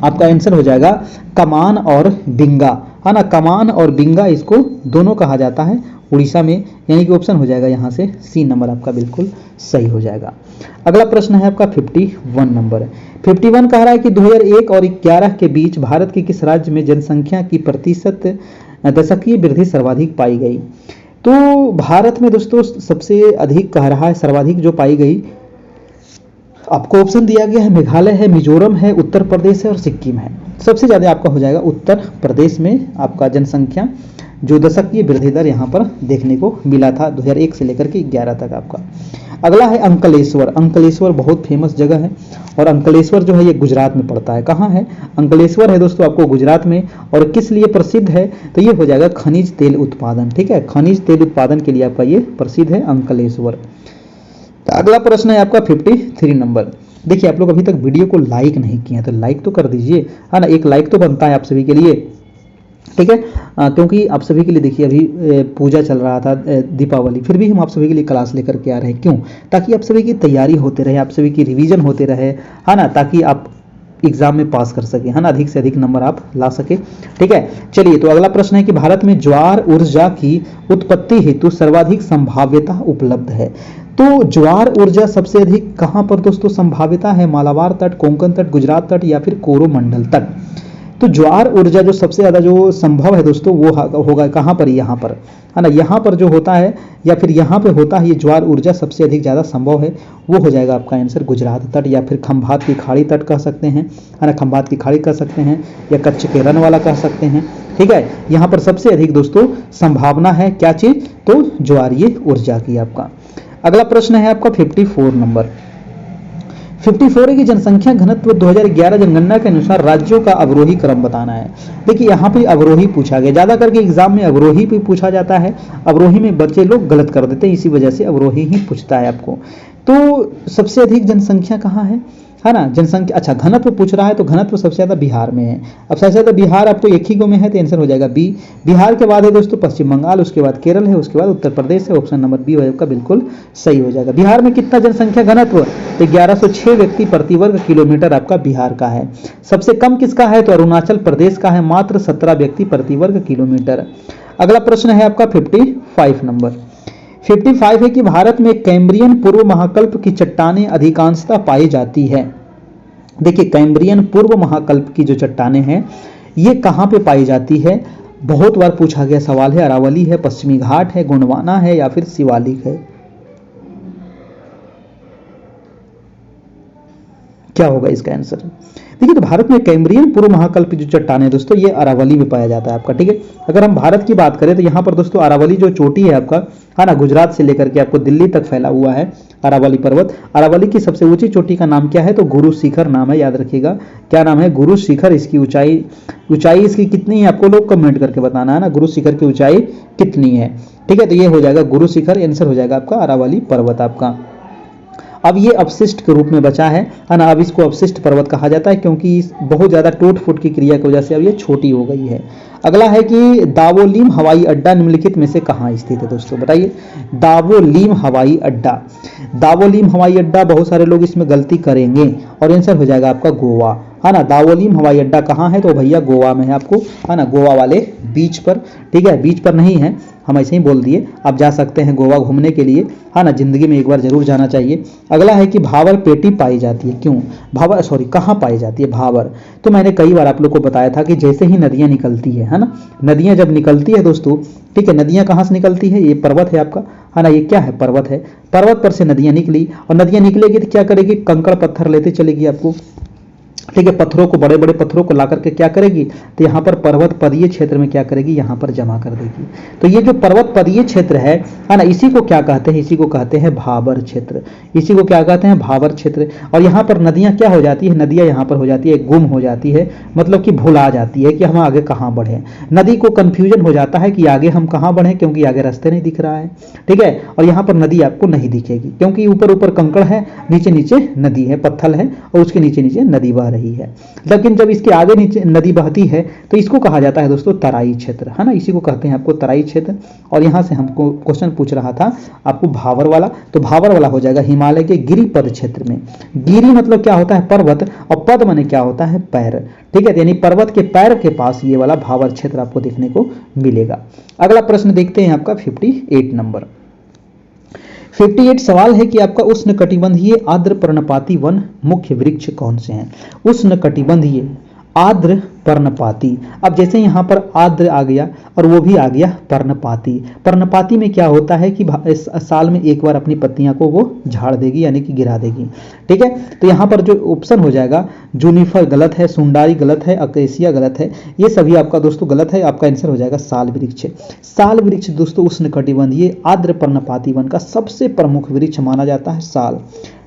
Speaker 1: आपका आंसर हो जाएगा कमान और बिंगा, है ना। कमान और बिंगा इसको दोनों कहा जाता है उड़ीसा में, यानी कि ऑप्शन हो जाएगा यहाँ से सी नंबर आपका बिल्कुल सही हो जाएगा। अगला प्रश्न है आपका 51 नंबर। 51 कह रहा है कि 2001 और 11 के बीच भारत के किस राज्य में जनसंख्या की प्रतिशत दशकीय वृद्धि सर्वाधिक पाई गई। तो भारत में दोस्तों सबसे अधिक कह रहा है, सर्वाधिक जो पाई गई, आपको ऑप्शन दिया गया है मेघालय है, मिजोरम है, उत्तर प्रदेश है और सिक्किम है। सबसे ज्यादा आपका हो जाएगा उत्तर प्रदेश में आपका जनसंख्या जो दशकीय वृद्धि दर यहाँ पर देखने को मिला था 2001 से लेकर के 11 तक आपका। अगला है अंकलेश्वर। अंकलेश्वर बहुत फेमस जगह है, और अंकलेश्वर जो है ये गुजरात में पड़ता है। कहाँ है, अंकलेश्वर है दोस्तों आपको गुजरात में, और किस लिए प्रसिद्ध है, तो ये हो जाएगा खनिज तेल उत्पादन, ठीक है। खनिज तेल उत्पादन के लिए आपका ये प्रसिद्ध है अंकलेश्वर। तो अगला प्रश्न है आपका 53 नंबर। देखिए आप लोग अभी तक वीडियो को लाइक नहीं किए हैं तो लाइक तो कर दीजिए, है ना, एक लाइक तो बनता है आप सभी के लिए, ठीक है। क्योंकि आप सभी के लिए देखिए अभी पूजा चल रहा था, दीपावली, फिर भी हम आप सभी के लिए क्लास लेकर के आ रहे हैं। क्यों, ताकि आप सभी की तैयारी होते रहे, आप सभी की रिवीजन होते रहे, है ना, ताकि आप एग्जाम में पास कर सके, है ना, अधिक से अधिक नंबर आप ला सके। ठीक है, चलिए तो अगला प्रश्न है कि भारत में ज्वार ऊर्जा की उत्पत्ति हेतु सर्वाधिक संभाव्यता उपलब्ध है। तो ज्वार ऊर्जा सबसे अधिक कहां पर दोस्तों संभाव्यता है? मालाबार तट, कोंकण तट, गुजरात तट या फिर कोरोमंडल तट। तो ज्वार ऊर्जा जो सबसे ज्यादा जो संभव है दोस्तों वो होगा कहां पर? यहाँ पर, है ना, यहाँ पर जो होता है या फिर यहाँ पे होता है, ये ज्वार ऊर्जा सबसे अधिक ज्यादा संभव है, वो हो जाएगा आपका आंसर गुजरात तट या फिर खंभात की खाड़ी तट कह सकते हैं, है ना, खंभात की खाड़ी कह सकते हैं या कच्छ के रन वाला कह सकते हैं। ठीक है, यहाँ पर सबसे अधिक दोस्तों संभावना है क्या चीज? तो ज्वारीय ऊर्जा की। आपका अगला प्रश्न है आपका 54 नंबर। 54 की जनसंख्या घनत्व 2011 जनगणना के अनुसार राज्यों का अवरोही क्रम बताना है। देखिए यहाँ पे अवरोही पूछा गया, ज्यादा करके एग्जाम में अवरोही पे पूछा जाता है, अवरोही में बच्चे लोग गलत कर देते हैं, इसी वजह से अवरोही ही पूछता है आपको। तो सबसे अधिक जनसंख्या कहाँ है ना, जनसंख्या, अच्छा घनत्व पूछ रहा है तो घनत्व सबसे ज्यादा बिहार में है। अब सबसे ज्यादा बिहार आपको एक ही गो में है तो आंसर हो जाएगा बी। बिहार के बाद है दोस्तों पश्चिम बंगाल, उसके बाद केरल है, उसके बाद उत्तर प्रदेश है। ऑप्शन नंबर बी आपका बिल्कुल सही हो जाएगा। बिहार में कितना जनसंख्या घनत्व? तो 1106 व्यक्ति प्रति वर्ग किलोमीटर आपका बिहार का है। सबसे कम किसका है? तो अरुणाचल प्रदेश का है, मात्र 17 व्यक्ति प्रति वर्ग किलोमीटर। अगला प्रश्न है आपका 55 नंबर। 55 है कि भारत में कैम्ब्रियन पूर्व महाकल्प की चट्टानें अधिकांशतः पाई जाती है। देखिए कैम्ब्रियन पूर्व महाकल्प की जो चट्टानें हैं ये कहाँ पे पाई जाती है? बहुत बार पूछा गया सवाल है। अरावली है, पश्चिमी घाट है, गोंडवाना है या फिर शिवालिक है। क्या होगा इसका आंसर? देखिए तो भारत में कैम्ब्रियन पूर्व महाकल्प की जो चट्टान है दोस्तों ये अरावली में पाया जाता है आपका। ठीक है, अगर हम भारत की बात करें तो यहाँ पर दोस्तों अरावली जो चोटी है आपका, है ना, गुजरात से लेकर के आपको दिल्ली तक फैला हुआ है अरावली पर्वत। अरावली की सबसे ऊंची चोटी का नाम क्या है? तो गुरु शिखर नाम है, याद रखिएगा क्या नाम है? गुरु शिखर। इसकी ऊंचाई इसकी कितनी है आपको लोग कमेंट करके बताना है ना, गुरु शिखर की ऊंचाई कितनी है। ठीक है, तो ये हो जाएगा गुरु शिखर, आंसर हो जाएगा आपका अरावली पर्वत आपका। अब ये अवशिष्ट के रूप में बचा है ना, अब इसको अवशिष्ट पर्वत कहा जाता है क्योंकि बहुत ज्यादा टूट फूट की क्रिया की वजह से अब ये छोटी हो गई है। अगला है कि दावोलीम हवाई अड्डा निम्नलिखित में से कहाँ स्थित है दोस्तों? बताइए, दावोलीम हवाई अड्डा। दावोलीम हवाई अड्डा, बहुत सारे लोग इसमें गलती करेंगे और आंसर हो जाएगा आपका गोवा, है ना। दावोलीम हवाई अड्डा कहाँ है? तो भैया गोवा में है आपको, है ना, गोवा वाले बीच पर। ठीक है, बीच पर नहीं है, हम ऐसे ही बोल दिए। आप जा सकते हैं गोवा घूमने के लिए, है ना, जिंदगी में एक बार जरूर जाना चाहिए। अगला है कि भावर पेटी पाई जाती है क्यों? कहाँ पाई जाती है भावर? तो मैंने कई बार आप लोग को बताया था कि जैसे ही नदियां निकलती है ना, नदियां जब निकलती है दोस्तों, ठीक है, नदियां कहाँ से निकलती है? ये पर्वत है आपका, है ना, ये क्या है? पर्वत है। पर्वत पर से नदियां निकली और नदियां निकलेगी तो क्या करेगी? कंकड़ पत्थर लेते चलेगी आपको। ठीक है, पत्थरों को, बड़े बड़े पत्थरों को ला करके क्या करेगी? तो यहाँ पर पर्वत पदीय क्षेत्र में क्या करेगी? यहाँ पर जमा कर देगी। तो ये जो पर्वत पदीय क्षेत्र है ना, इसी को क्या कहते हैं? इसी को कहते हैं भावर क्षेत्र। इसी को क्या कहते हैं? भावर क्षेत्र। और यहाँ पर नदियाँ क्या हो जाती है? नदियाँ यहाँ पर हो जाती है गुम हो जाती है, मतलब कि भुला जाती है कि हम आगे कहाँ बढ़े। नदी को कंफ्यूजन हो जाता है कि आगे हम कहाँ बढ़े, क्योंकि आगे रास्ते नहीं दिख रहा है। ठीक है, और यहाँ पर नदी आपको नहीं दिखेगी क्योंकि ऊपर ऊपर कंकड़ है, नीचे नीचे नदी है, पत्थर है और उसके नीचे नीचे नदी बह रही है। लेकिन जब इसके आगे नीचे नदी बहती है तो इसको कहा जाता है दोस्तों तराई क्षेत्र, है ना, इसी को कहते हैं आपको तराई क्षेत्र। और यहां से हमको क्वेश्चन पूछ रहा था आपको भावर वाला, तो भावर वाला हो जाएगा हिमालय के गिरिपद क्षेत्र में। गिरि मतलब क्या होता है? पर्वत, और पद माने क्या होता है? पैर। ठीक है, यानी पर्वत के पैर के पास ये वाला भावर क्षेत्र आपको देखने को मिलेगा। अगला प्रश्न देखते हैं आपका 58 नंबर। 58 सवाल है कि आपका उष्णकटिबंधीय आर्द्र पर्णपाती वन मुख्य वृक्ष कौन से हैं? उष्णकटिबंधीय आर्द्र पर्णपाती। अब जैसे यहाँ पर आर्द्र आ गया और वो भी आ गया पर्णपाती। पर्णपाती में क्या होता है कि साल में एक बार अपनी पत्तियां को वो झाड़ देगी, यानी कि गिरा देगी। ठीक है, तो यहाँ पर जो ऑप्शन हो जाएगा, जूनिफर गलत है, सुंडारी गलत है, अकेसिया गलत है, ये सभी आपका दोस्तों गलत है। आपका आंसर हो जाएगा साल वृक्ष। साल वृक्ष दोस्तों उष्णकटिबंधीय आर्द्र पर्णपाती वन का सबसे प्रमुख वृक्ष माना जाता है साल।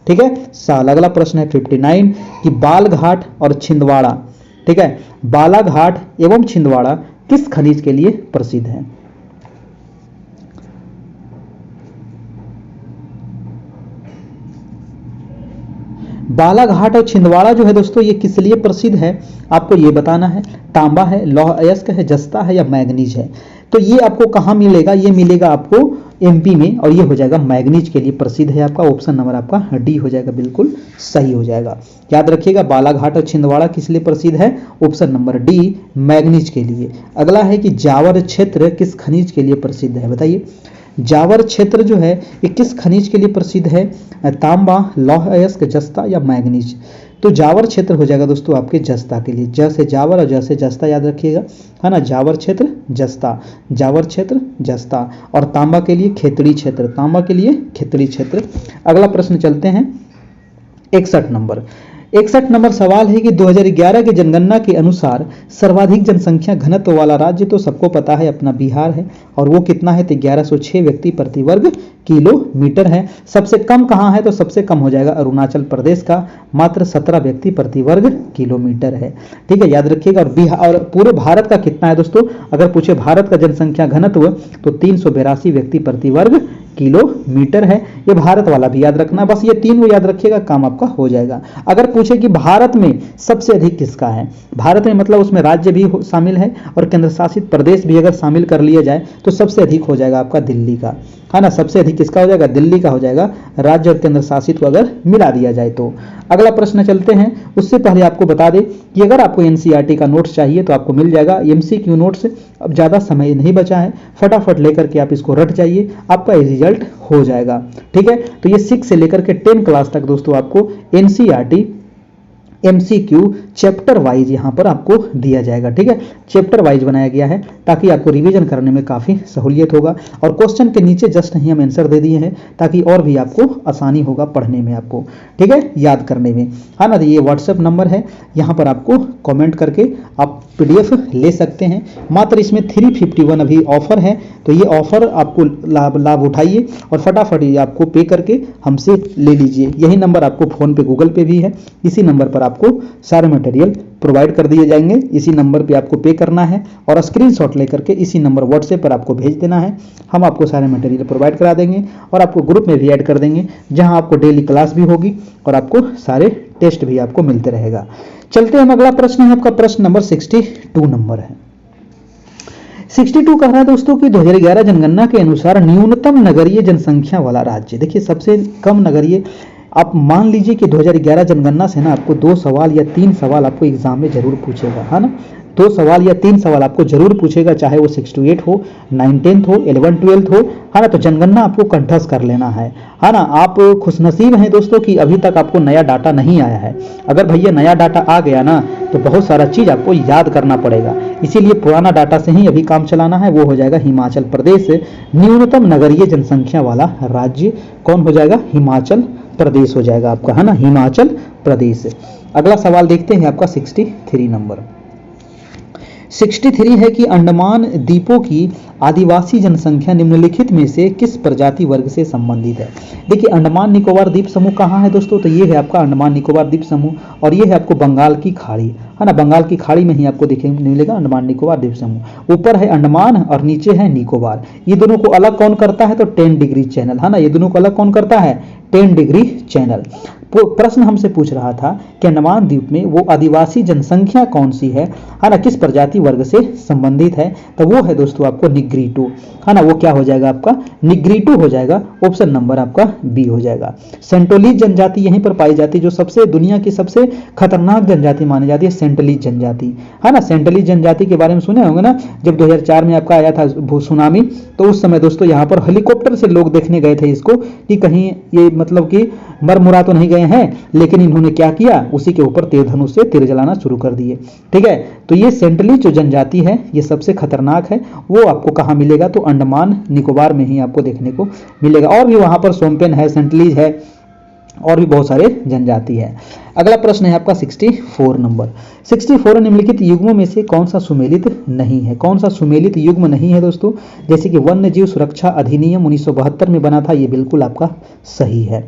Speaker 1: ठीक है, साल। अगला प्रश्न है 59 कि बालघाट और छिंदवाड़ा, ठीक है, बालाघाट एवं छिंदवाड़ा किस खनिज के लिए प्रसिद्ध है? बालाघाट और छिंदवाड़ा जो है दोस्तों ये किस लिए प्रसिद्ध है आपको ये बताना है। तांबा है, लौह अयस्क है, जस्ता है या मैग्नीज है? तो ये आपको कहाँ मिलेगा? ये मिलेगा आपको एमपी में, और ये हो जाएगा मैग्नीज के लिए प्रसिद्ध है। आपका ऑप्शन नंबर आपका डी हो जाएगा, बिल्कुल सही हो जाएगा। याद रखिएगा बालाघाट और छिंदवाड़ा किस लिए प्रसिद्ध है, ऑप्शन नंबर डी मैग्नीज के लिए। अगला है कि जावर क्षेत्र किस खनिज के लिए प्रसिद्ध है, बताइए। जावर क्षेत्र जो है ये किस खनिज के लिए प्रसिद्ध है, तांबा, लौह अयस्क, जस्ता या मैग्नीज। तो जावर क्षेत्र हो जाएगा दोस्तों आपके जस्ता के लिए, जैसे जावर और जैसे जस्ता याद रखिएगा, है ना। जावर क्षेत्र जस्ता, जावर क्षेत्र जस्ता, और तांबा के लिए खेतड़ी क्षेत्र, तांबा के लिए खेतड़ी क्षेत्र। अगला प्रश्न चलते हैं 61 नंबर। 61 नंबर सवाल है कि 2011 की जनगणना के अनुसार सर्वाधिक जनसंख्या घनत्व वाला राज्य तो सबको पता है अपना बिहार है, और वो कितना है, तो 1106 व्यक्ति प्रति वर्ग किलोमीटर है। सबसे कम कहाँ है, तो सबसे कम हो जाएगा अरुणाचल प्रदेश का, मात्र 17 व्यक्ति प्रति वर्ग किलोमीटर है। ठीक है, याद रखिएगा। और बिहार और पूरे भारत का कितना है दोस्तों, अगर पूछे भारत का जनसंख्या घनत्व तो 382 व्यक्ति प्रति वर्ग किलोमीटर है। ये भारत वाला भी याद रखना, बस ये तीन वो याद रखिएगा, काम आपका हो जाएगा। अगर पूछे कि भारत में सबसे अधिक किसका है, भारत में मतलब उसमें राज्य भी शामिल है और केंद्र शासित प्रदेश भी अगर शामिल कर लिया जाए तो सबसे अधिक हो जाएगा आपका दिल्ली का, है ना। सबसे अधिक किसका हो जाएगा, दिल्ली का हो जाएगा, राज्य और केंद्र शासित को अगर मिला दिया जाए तो। अगला प्रश्न चलते हैं, उससे पहले आपको बता दें कि अगर आपको एनसीईआरटी का नोट्स चाहिए तो आपको मिल जाएगा। एमसीक्यू नोट्स अब ज़्यादा समय नहीं बचा है, फटाफट लेकर के आप इसको रट जाइए, आपका रिजल्ट हो जाएगा। ठीक है, तो ये 6 से लेकर के 10 क्लास तक दोस्तों आपको एनसीईआरटी एमसीक्यू चैप्टर वाइज यहाँ पर आपको दिया जाएगा। ठीक है, चैप्टर वाइज बनाया गया है ताकि आपको रिवीजन करने में काफ़ी सहूलियत होगा, और क्वेश्चन के नीचे जस्ट नहीं हम आंसर दे दिए हैं ताकि और भी आपको आसानी होगा पढ़ने में आपको, ठीक है, याद करने में, है ना। ये व्हाट्सएप नंबर है, यहाँ पर आपको कमेंट करके आप PDF ले सकते हैं। मात्र इसमें 351 अभी ऑफर है, तो ये ऑफर आपको लाभ उठाइए और फटाफट ये आपको पे करके हमसे ले लीजिए। यही नंबर आपको फ़ोन पे गूगल पे भी है, इसी नंबर पर आपको सारे मटेरियल प्रोवाइड कर दिए जाएंगे। इसी नंबर पे आपको पे करना है और स्क्रीनशॉट लेकर के इसी नंबर व्हाट्सएप पर आपको भेज देना है। हम आपको सारे मटेरियल प्रोवाइड करा देंगे और आपको ग्रुप में भी ऐड कर देंगे, जहां आपको डेली क्लास भी होगी और आपको सारे टेस्ट भी आपको मिलते रहेगा। चलते हैं, अगला प्रश्न है आपका, प्रश्न नंबर 62 नंबर है। 62 कह रहा है दोस्तों कि 2011 जनगणना के अनुसार न्यूनतम नगरीय जनसंख्या वाला राज्य। देखिए सबसे कम नगरीय, आप मान लीजिए कि 2011 जनगणना से ना आपको 2 सवाल या 3 सवाल आपको एग्जाम में जरूर पूछेगा, है ना। 2 सवाल या 3 सवाल आपको जरूर पूछेगा, चाहे वो 68 हो, 9 10th हो, 11 12th हो, है ना। तो जनगणना आपको कंठस्थ कर लेना है ना। आप खुशनसीब हैं दोस्तों कि अभी तक आपको नया डाटा नहीं आया है। अगर भैया नया डाटा आ गया ना तो बहुत सारा चीज़ आपको याद करना पड़ेगा, इसीलिए पुराना डाटा से ही अभी काम चलाना है। वो हो जाएगा हिमाचल प्रदेश न्यूनतम नगरीय जनसंख्या वाला राज्य। कौन हो जाएगा, हिमाचल प्रदेश हो जाएगा आपका, है ना, हिमाचल प्रदेश। अगला सवाल देखते हैं आपका 63 नंबर। 63 है कि अंडमान द्वीपों की आदिवासी जनसंख्या निम्नलिखित में से किस प्रजाति वर्ग से संबंधित है। देखिए अंडमान निकोबार द्वीप समूह कहाँ है दोस्तों, तो ये है आपका अंडमान निकोबार द्वीप समूह, और ये है आपको बंगाल की खाड़ी, है ना। बंगाल की खाड़ी में ही आपको देखने मिलेगा अंडमान निकोबार द्वीप समूह। ऊपर है अंडमान और नीचे है निकोबार। ये दोनों को अलग कौन करता है, तो 10 डिग्री चैनल, है ना। ये दोनों को अलग कौन करता है, 10 डिग्री चैनल। प्रश्न हमसे पूछ रहा था कि अंडमान द्वीप में वो आदिवासी जनसंख्या कौन सी है ना, किस प्रजाति वर्ग से संबंधित है, तो वो है दोस्तों आपको निग्रीटो, है ना। वो क्या हो जाएगा आपका, निग्रीटो हो जाएगा। ऑप्शन नंबर आपका बी हो जाएगा। सेंटोलीज जनजाति यहीं पर पाई जाती है, जो सबसे दुनिया की सबसे खतरनाक जनजाति मानी जाती है सेंटलीज जनजाति, है ना। सेंटलीज जनजाति के बारे में सुने होंगे ना, जब 2004 में आपका आया था सुनामी, तो उस समय दोस्तों यहाँ पर हेलीकॉप्टर से लोग देखने गए थे इसको कि कहीं ये मतलब कि मरमुरा तो नहीं गए हैं, लेकिन इन्होंने क्या किया, उसी के ऊपर तीर धनुष से तीर जलाना शुरू कर दिए। ठीक है, तो ये सेंटलीज जो जनजाति है ये सबसे खतरनाक है। वो आपको कहाँ मिलेगा, तो अंडमान निकोबार में ही आपको देखने को मिलेगा। और भी वहां पर सोमपेन है, सेंटलीज है, और भी बहुत सारे जनजाति है। अगला प्रश्न है आपका 64 नंबर। 64 निम्नलिखित युग्मों में से कौन सा सुमेलित नहीं है। कौन सा सुमेलित युग्म नहीं है दोस्तों, जैसे कि वन्य जीव सुरक्षा अधिनियम 1972 में बना था, ये बिल्कुल आपका सही है।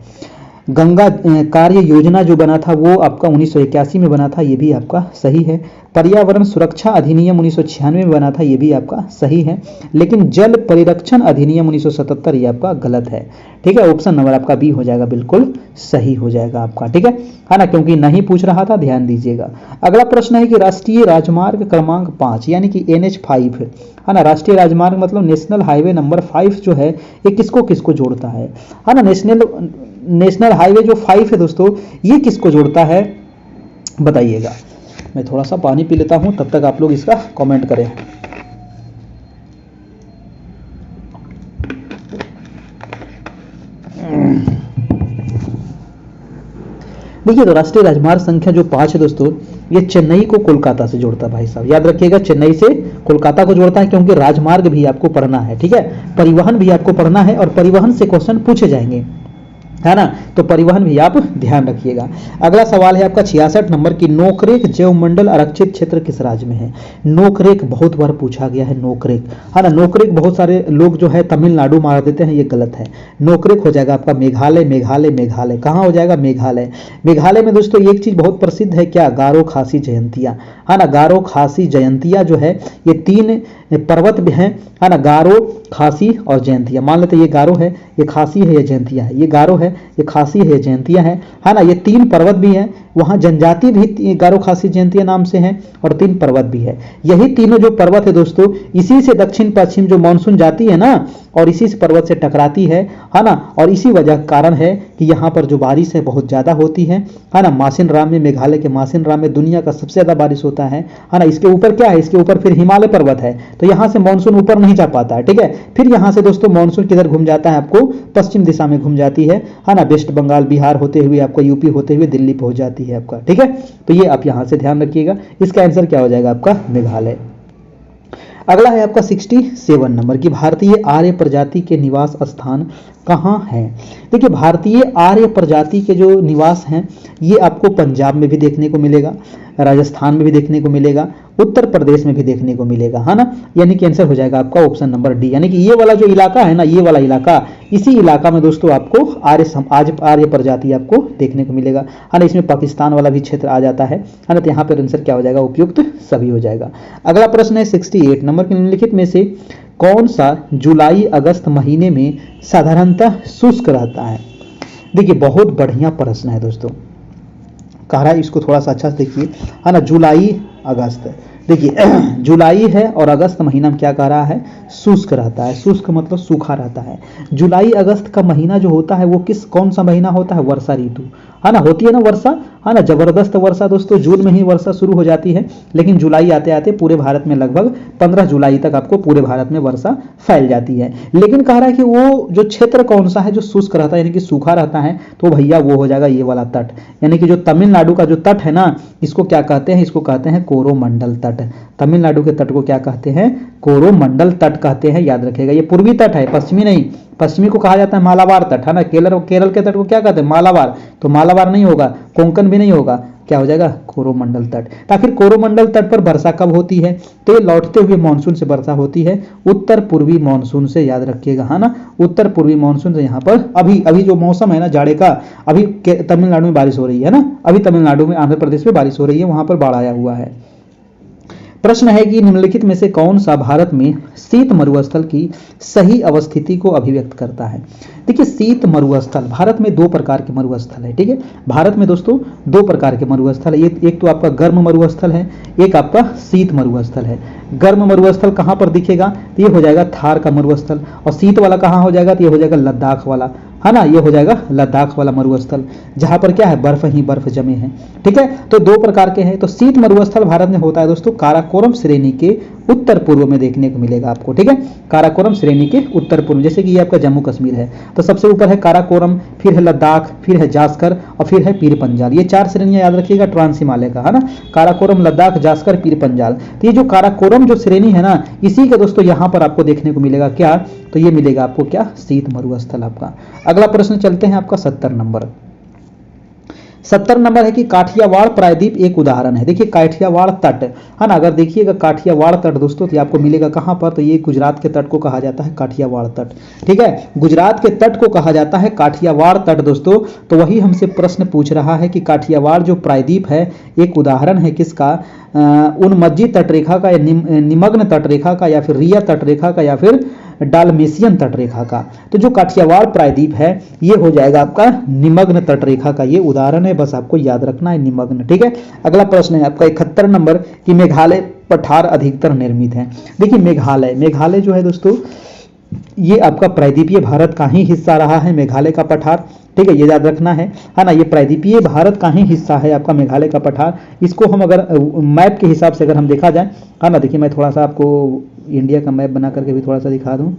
Speaker 1: गंगा कार्य योजना जो बना था वो आपका 1981 में बना था, ये भी आपका सही है। पर्यावरण सुरक्षा अधिनियम 1996 में बना था, ये भी आपका सही है। लेकिन जल परिरक्षण अधिनियम 1977 ये आपका गलत है। ठीक है, ऑप्शन नंबर आपका बी हो जाएगा, बिल्कुल सही हो जाएगा आपका। ठीक है ना, क्योंकि नहीं पूछ रहा था, ध्यान दीजिएगा। अगला प्रश्न है कि राष्ट्रीय राजमार्ग क्रमांक 5 यानी कि NH5 है ना, राष्ट्रीय राजमार्ग मतलब नेशनल हाईवे नंबर 5 जो है ये किसको किसको जोड़ता है ना, नेशनल हाईवे जो 5 है दोस्तों ये किसको जोड़ता है बताइएगा। मैं थोड़ा सा पानी पी लेता हूं, तब तक आप लोग इसका कमेंट करें। देखिए, तो राष्ट्रीय राजमार्ग संख्या जो 5 है दोस्तों ये चेन्नई को कोलकाता से जोड़ता है। भाई साहब याद रखिएगा, चेन्नई से कोलकाता को जोड़ता है, क्योंकि राजमार्ग भी आपको पढ़ना है। ठीक है, परिवहन भी आपको पढ़ना है और परिवहन से क्वेश्चन पूछे जाएंगे, है ना, तो परिवहन भी आप ध्यान रखिएगा। अगला सवाल है आपका 66 नंबर की, नोकरेक जैव मंडल आरक्षित क्षेत्र किस राज्य में है। नोकरेक बहुत बार पूछा गया है, नोकरेक, है ना, नोकरेक बहुत सारे लोग जो है तमिलनाडु मार देते हैं, ये गलत है। नोकरेक हो जाएगा आपका मेघालय, मेघालय, मेघालय। कहाँ हो जाएगा, मेघालय। मेघालय में दोस्तों एक चीज बहुत प्रसिद्ध है, क्या, गारो खासी जयंतियां, है ना, गारो खासी जयंतियां जो है ये 3 पर्वत भी हैं, है ना, गारो, खासी और जयंतिया। मान लेते ये गारो है, ये खासी है, ये जयंतिया है, ये गारो है, ये खासी है, ये जयंतिया है ना, ये 3 पर्वत भी हैं, वहां जनजाति भी गारो, खासी, जयंतिया नाम से हैं और 3 पर्वत भी है। यही तीनों जो पर्वत है दोस्तों इसी से दक्षिण पश्चिम जो मानसून जाती है ना और इसी से पर्वत से टकराती है ना, और इसी वजह कारण है कि यहाँ पर जो बारिश है बहुत ज्यादा होती है ना। मासिन राम में, मेघालय के मासिन राम में दुनिया का सबसे ज्यादा बारिश होता है ना। इसके ऊपर क्या है, इसके ऊपर फिर हिमालय पर्वत है, तो यहाँ से मानसून ऊपर नहीं जा पाता है। ठीक है, फिर यहाँ से दोस्तों मानसून किधर घूम जाता है, आपको पश्चिम दिशा में घूम जाती है ना, वेस्ट बंगाल, बिहार होते हुए आपको यूपी होते हुए दिल्ली पहुंच जाती है आपका। ठीक है, तो ये आप यहां से ध्यान रखिएगा, इसका आंसर क्या हो जाएगा आपका, मेघालय। अगला है आपका 67 नंबर की, भारतीय आर्य प्रजाति के निवास स्थान कहाँ है। देखिए, भारतीय आर्य प्रजाति के जो निवास हैं ये आपको पंजाब में भी देखने को मिलेगा, राजस्थान में भी देखने को मिलेगा, उत्तर प्रदेश में भी देखने को मिलेगा, है ना, यानी कि आंसर हो जाएगा आपका ऑप्शन नंबर डी, यानी कि ये वाला जो इलाका है ना, ये वाला इलाका, इसी इलाका में दोस्तों आपको आर्य प्रजाति आपको देखने को मिलेगा, है ना। इसमें पाकिस्तान वाला भी क्षेत्र आ जाता है ना, तो यहाँ पर आंसर क्या हो जाएगा, उपयुक्त सभी हो जाएगा। अगला प्रश्न है 68 नंबर के, निम्नलिखित में से कौन सा जुलाई अगस्त महीने में साधारणतः शुष्क रहता है। देखिए, बहुत बढ़िया प्रश्न है दोस्तों, कह रहा है इसको थोड़ा सा अच्छा से देखिए, है ना, जुलाई अगस्त। देखिए जुलाई है और अगस्त महीना में क्या कह रहा है, शुष्क रहता है। शुष्क मतलब सूखा रहता है। जुलाई अगस्त का महीना जो होता है वो कौन सा महीना होता है, वर्षा ऋतु, है ना, होती है ना वर्षा, है ना, जबरदस्त वर्षा दोस्तों। जून में ही वर्षा शुरू हो जाती है, लेकिन जुलाई आते आते पूरे भारत में लगभग 15 जुलाई तक आपको पूरे भारत में वर्षा फैल जाती है। लेकिन कह रहा है कि वो जो क्षेत्र कौन सा है जो शुष्क रहता है यानी कि सूखा रहता है, तो भैया वो हो जाएगा ये वाला तट, यानी कि जो तमिलनाडु का जो तट है ना, इसको क्या कहते हैं, इसको कहते हैं कोरोमंडल तट। तमिलनाडु के तट को क्या कहते हैं, कोरोमंडल तट कहते हैं, याद रखिएगा। ये पूर्वी तट है, पश्चिमी नहीं। पश्चिमी को कहा जाता है मालाबार तट, है ना। केरल के तट को क्या कहते हैं, मालाबार, तो मालाबार नहीं होगा, कोंकण भी नहीं होगा, क्या हो जाएगा, कोरोमंडल तट। आखिर कोरोमंडल तट पर वर्षा कब होती है, तो ये लौटते हुए मानसून से वर्षा होती है, उत्तर पूर्वी मानसून से, याद रखिएगा, है ना, उत्तर पूर्वी मानसून से। यहाँ पर अभी जो मौसम है ना जाड़े का, अभी तमिलनाडु में बारिश हो रही है ना, अभी तमिलनाडु में, आंध्र प्रदेश में बारिश हो रही है, वहां पर बाढ़ आया हुआ है। प्रश्न है कि निम्नलिखित में से कौन सा भारत में शीत मरुस्थल की सही अवस्थिति को अभिव्यक्त करता है। देखिए, शीत मरुस्थल, भारत में 2 प्रकार के मरुस्थल है। ठीक है, भारत में दोस्तों 2 प्रकार के मरुस्थल है। एक तो आपका गर्म मरुस्थल है, एक आपका शीत मरुस्थल है। गर्म मरुस्थल कहाँ पर दिखेगा, तो ये हो जाएगा थार का मरुस्थल, और शीत वाला कहाँ हो जाएगा, तो ये हो जाएगा लद्दाख वाला, है ना, ये हो जाएगा लद्दाख वाला मरुस्थल, जहां पर क्या है, बर्फ ही बर्फ जमे हैं। ठीक है, तो 2 प्रकार के हैं। तो शीत मरुस्थल भारत में होता है दोस्तों काराकोरम श्रेणी के उत्तर पूर्व में देखने को मिलेगा आपको। ठीक है, काराकोरम श्रेणी के उत्तर पूर्व, जैसे कि ये आपका जम्मू कश्मीर है, तो सबसे ऊपर है काराकोरम, फिर है लद्दाख, फिर है जास्कर और फिर है पीर पंजाल। ये 4 श्रेणियां याद रखिएगा ट्रांस हिमालय का, है ना, काराकोरम, लद्दाख, जास्कर, पीर पंजाल। तो ये जो काराकोरम जो श्रेणी है ना, इसी के दोस्तों यहाँ पर आपको देखने को मिलेगा क्या, तो ये मिलेगा आपको क्या, शीत मरुस्थल आपका। अगला प्रश्न चलते हैं आपका 70 नंबर। 70 नंबर है कि काठियावाड़ प्रायद्वीप एक उदाहरण है। देखिए काठियावाड़ तट है ना, अगर देखिएगा काठियावाड़ तट दोस्तों तो आपको मिलेगा कहाँ पर, तो ये गुजरात के तट को कहा जाता है काठियावाड़ तट। ठीक है, गुजरात के तट को कहा जाता है काठियावाड़ तट दोस्तों। तो वही हमसे प्रश्न पूछ रहा है कि काठियावाड़ जो प्रायद्वीप है एक उदाहरण है किसका, उन्मज्जी तटरेखा का या निमग्न तटरेखा का या फिर रिया तटरेखा का या फिर डालमेशियन तटरेखा का। तो जो काठियावाड़ प्रायद्वीप है ये हो जाएगा आपका निमग्न तटरेखा का ये उदाहरण है, बस आपको याद रखना है निमग्न। ठीक है, अगला प्रश्न है आपका 71 नंबर कि मेघालय पठार अधिकतर निर्मित है। देखिए मेघालय जो है दोस्तों ये आपका प्रायद्वीपीय भारत का ही हिस्सा रहा है मेघालय का पठार। ठीक है, ये याद रखना है ना, ये प्रायद्वीपीय भारत का ही हिस्सा है आपका मेघालय का पठार। इसको हम अगर मैप के हिसाब से अगर हम देखा जाए है ना, देखिए मैं थोड़ा सा आपको इंडिया का मैप बना करके भी थोड़ा सा दिखा दूं।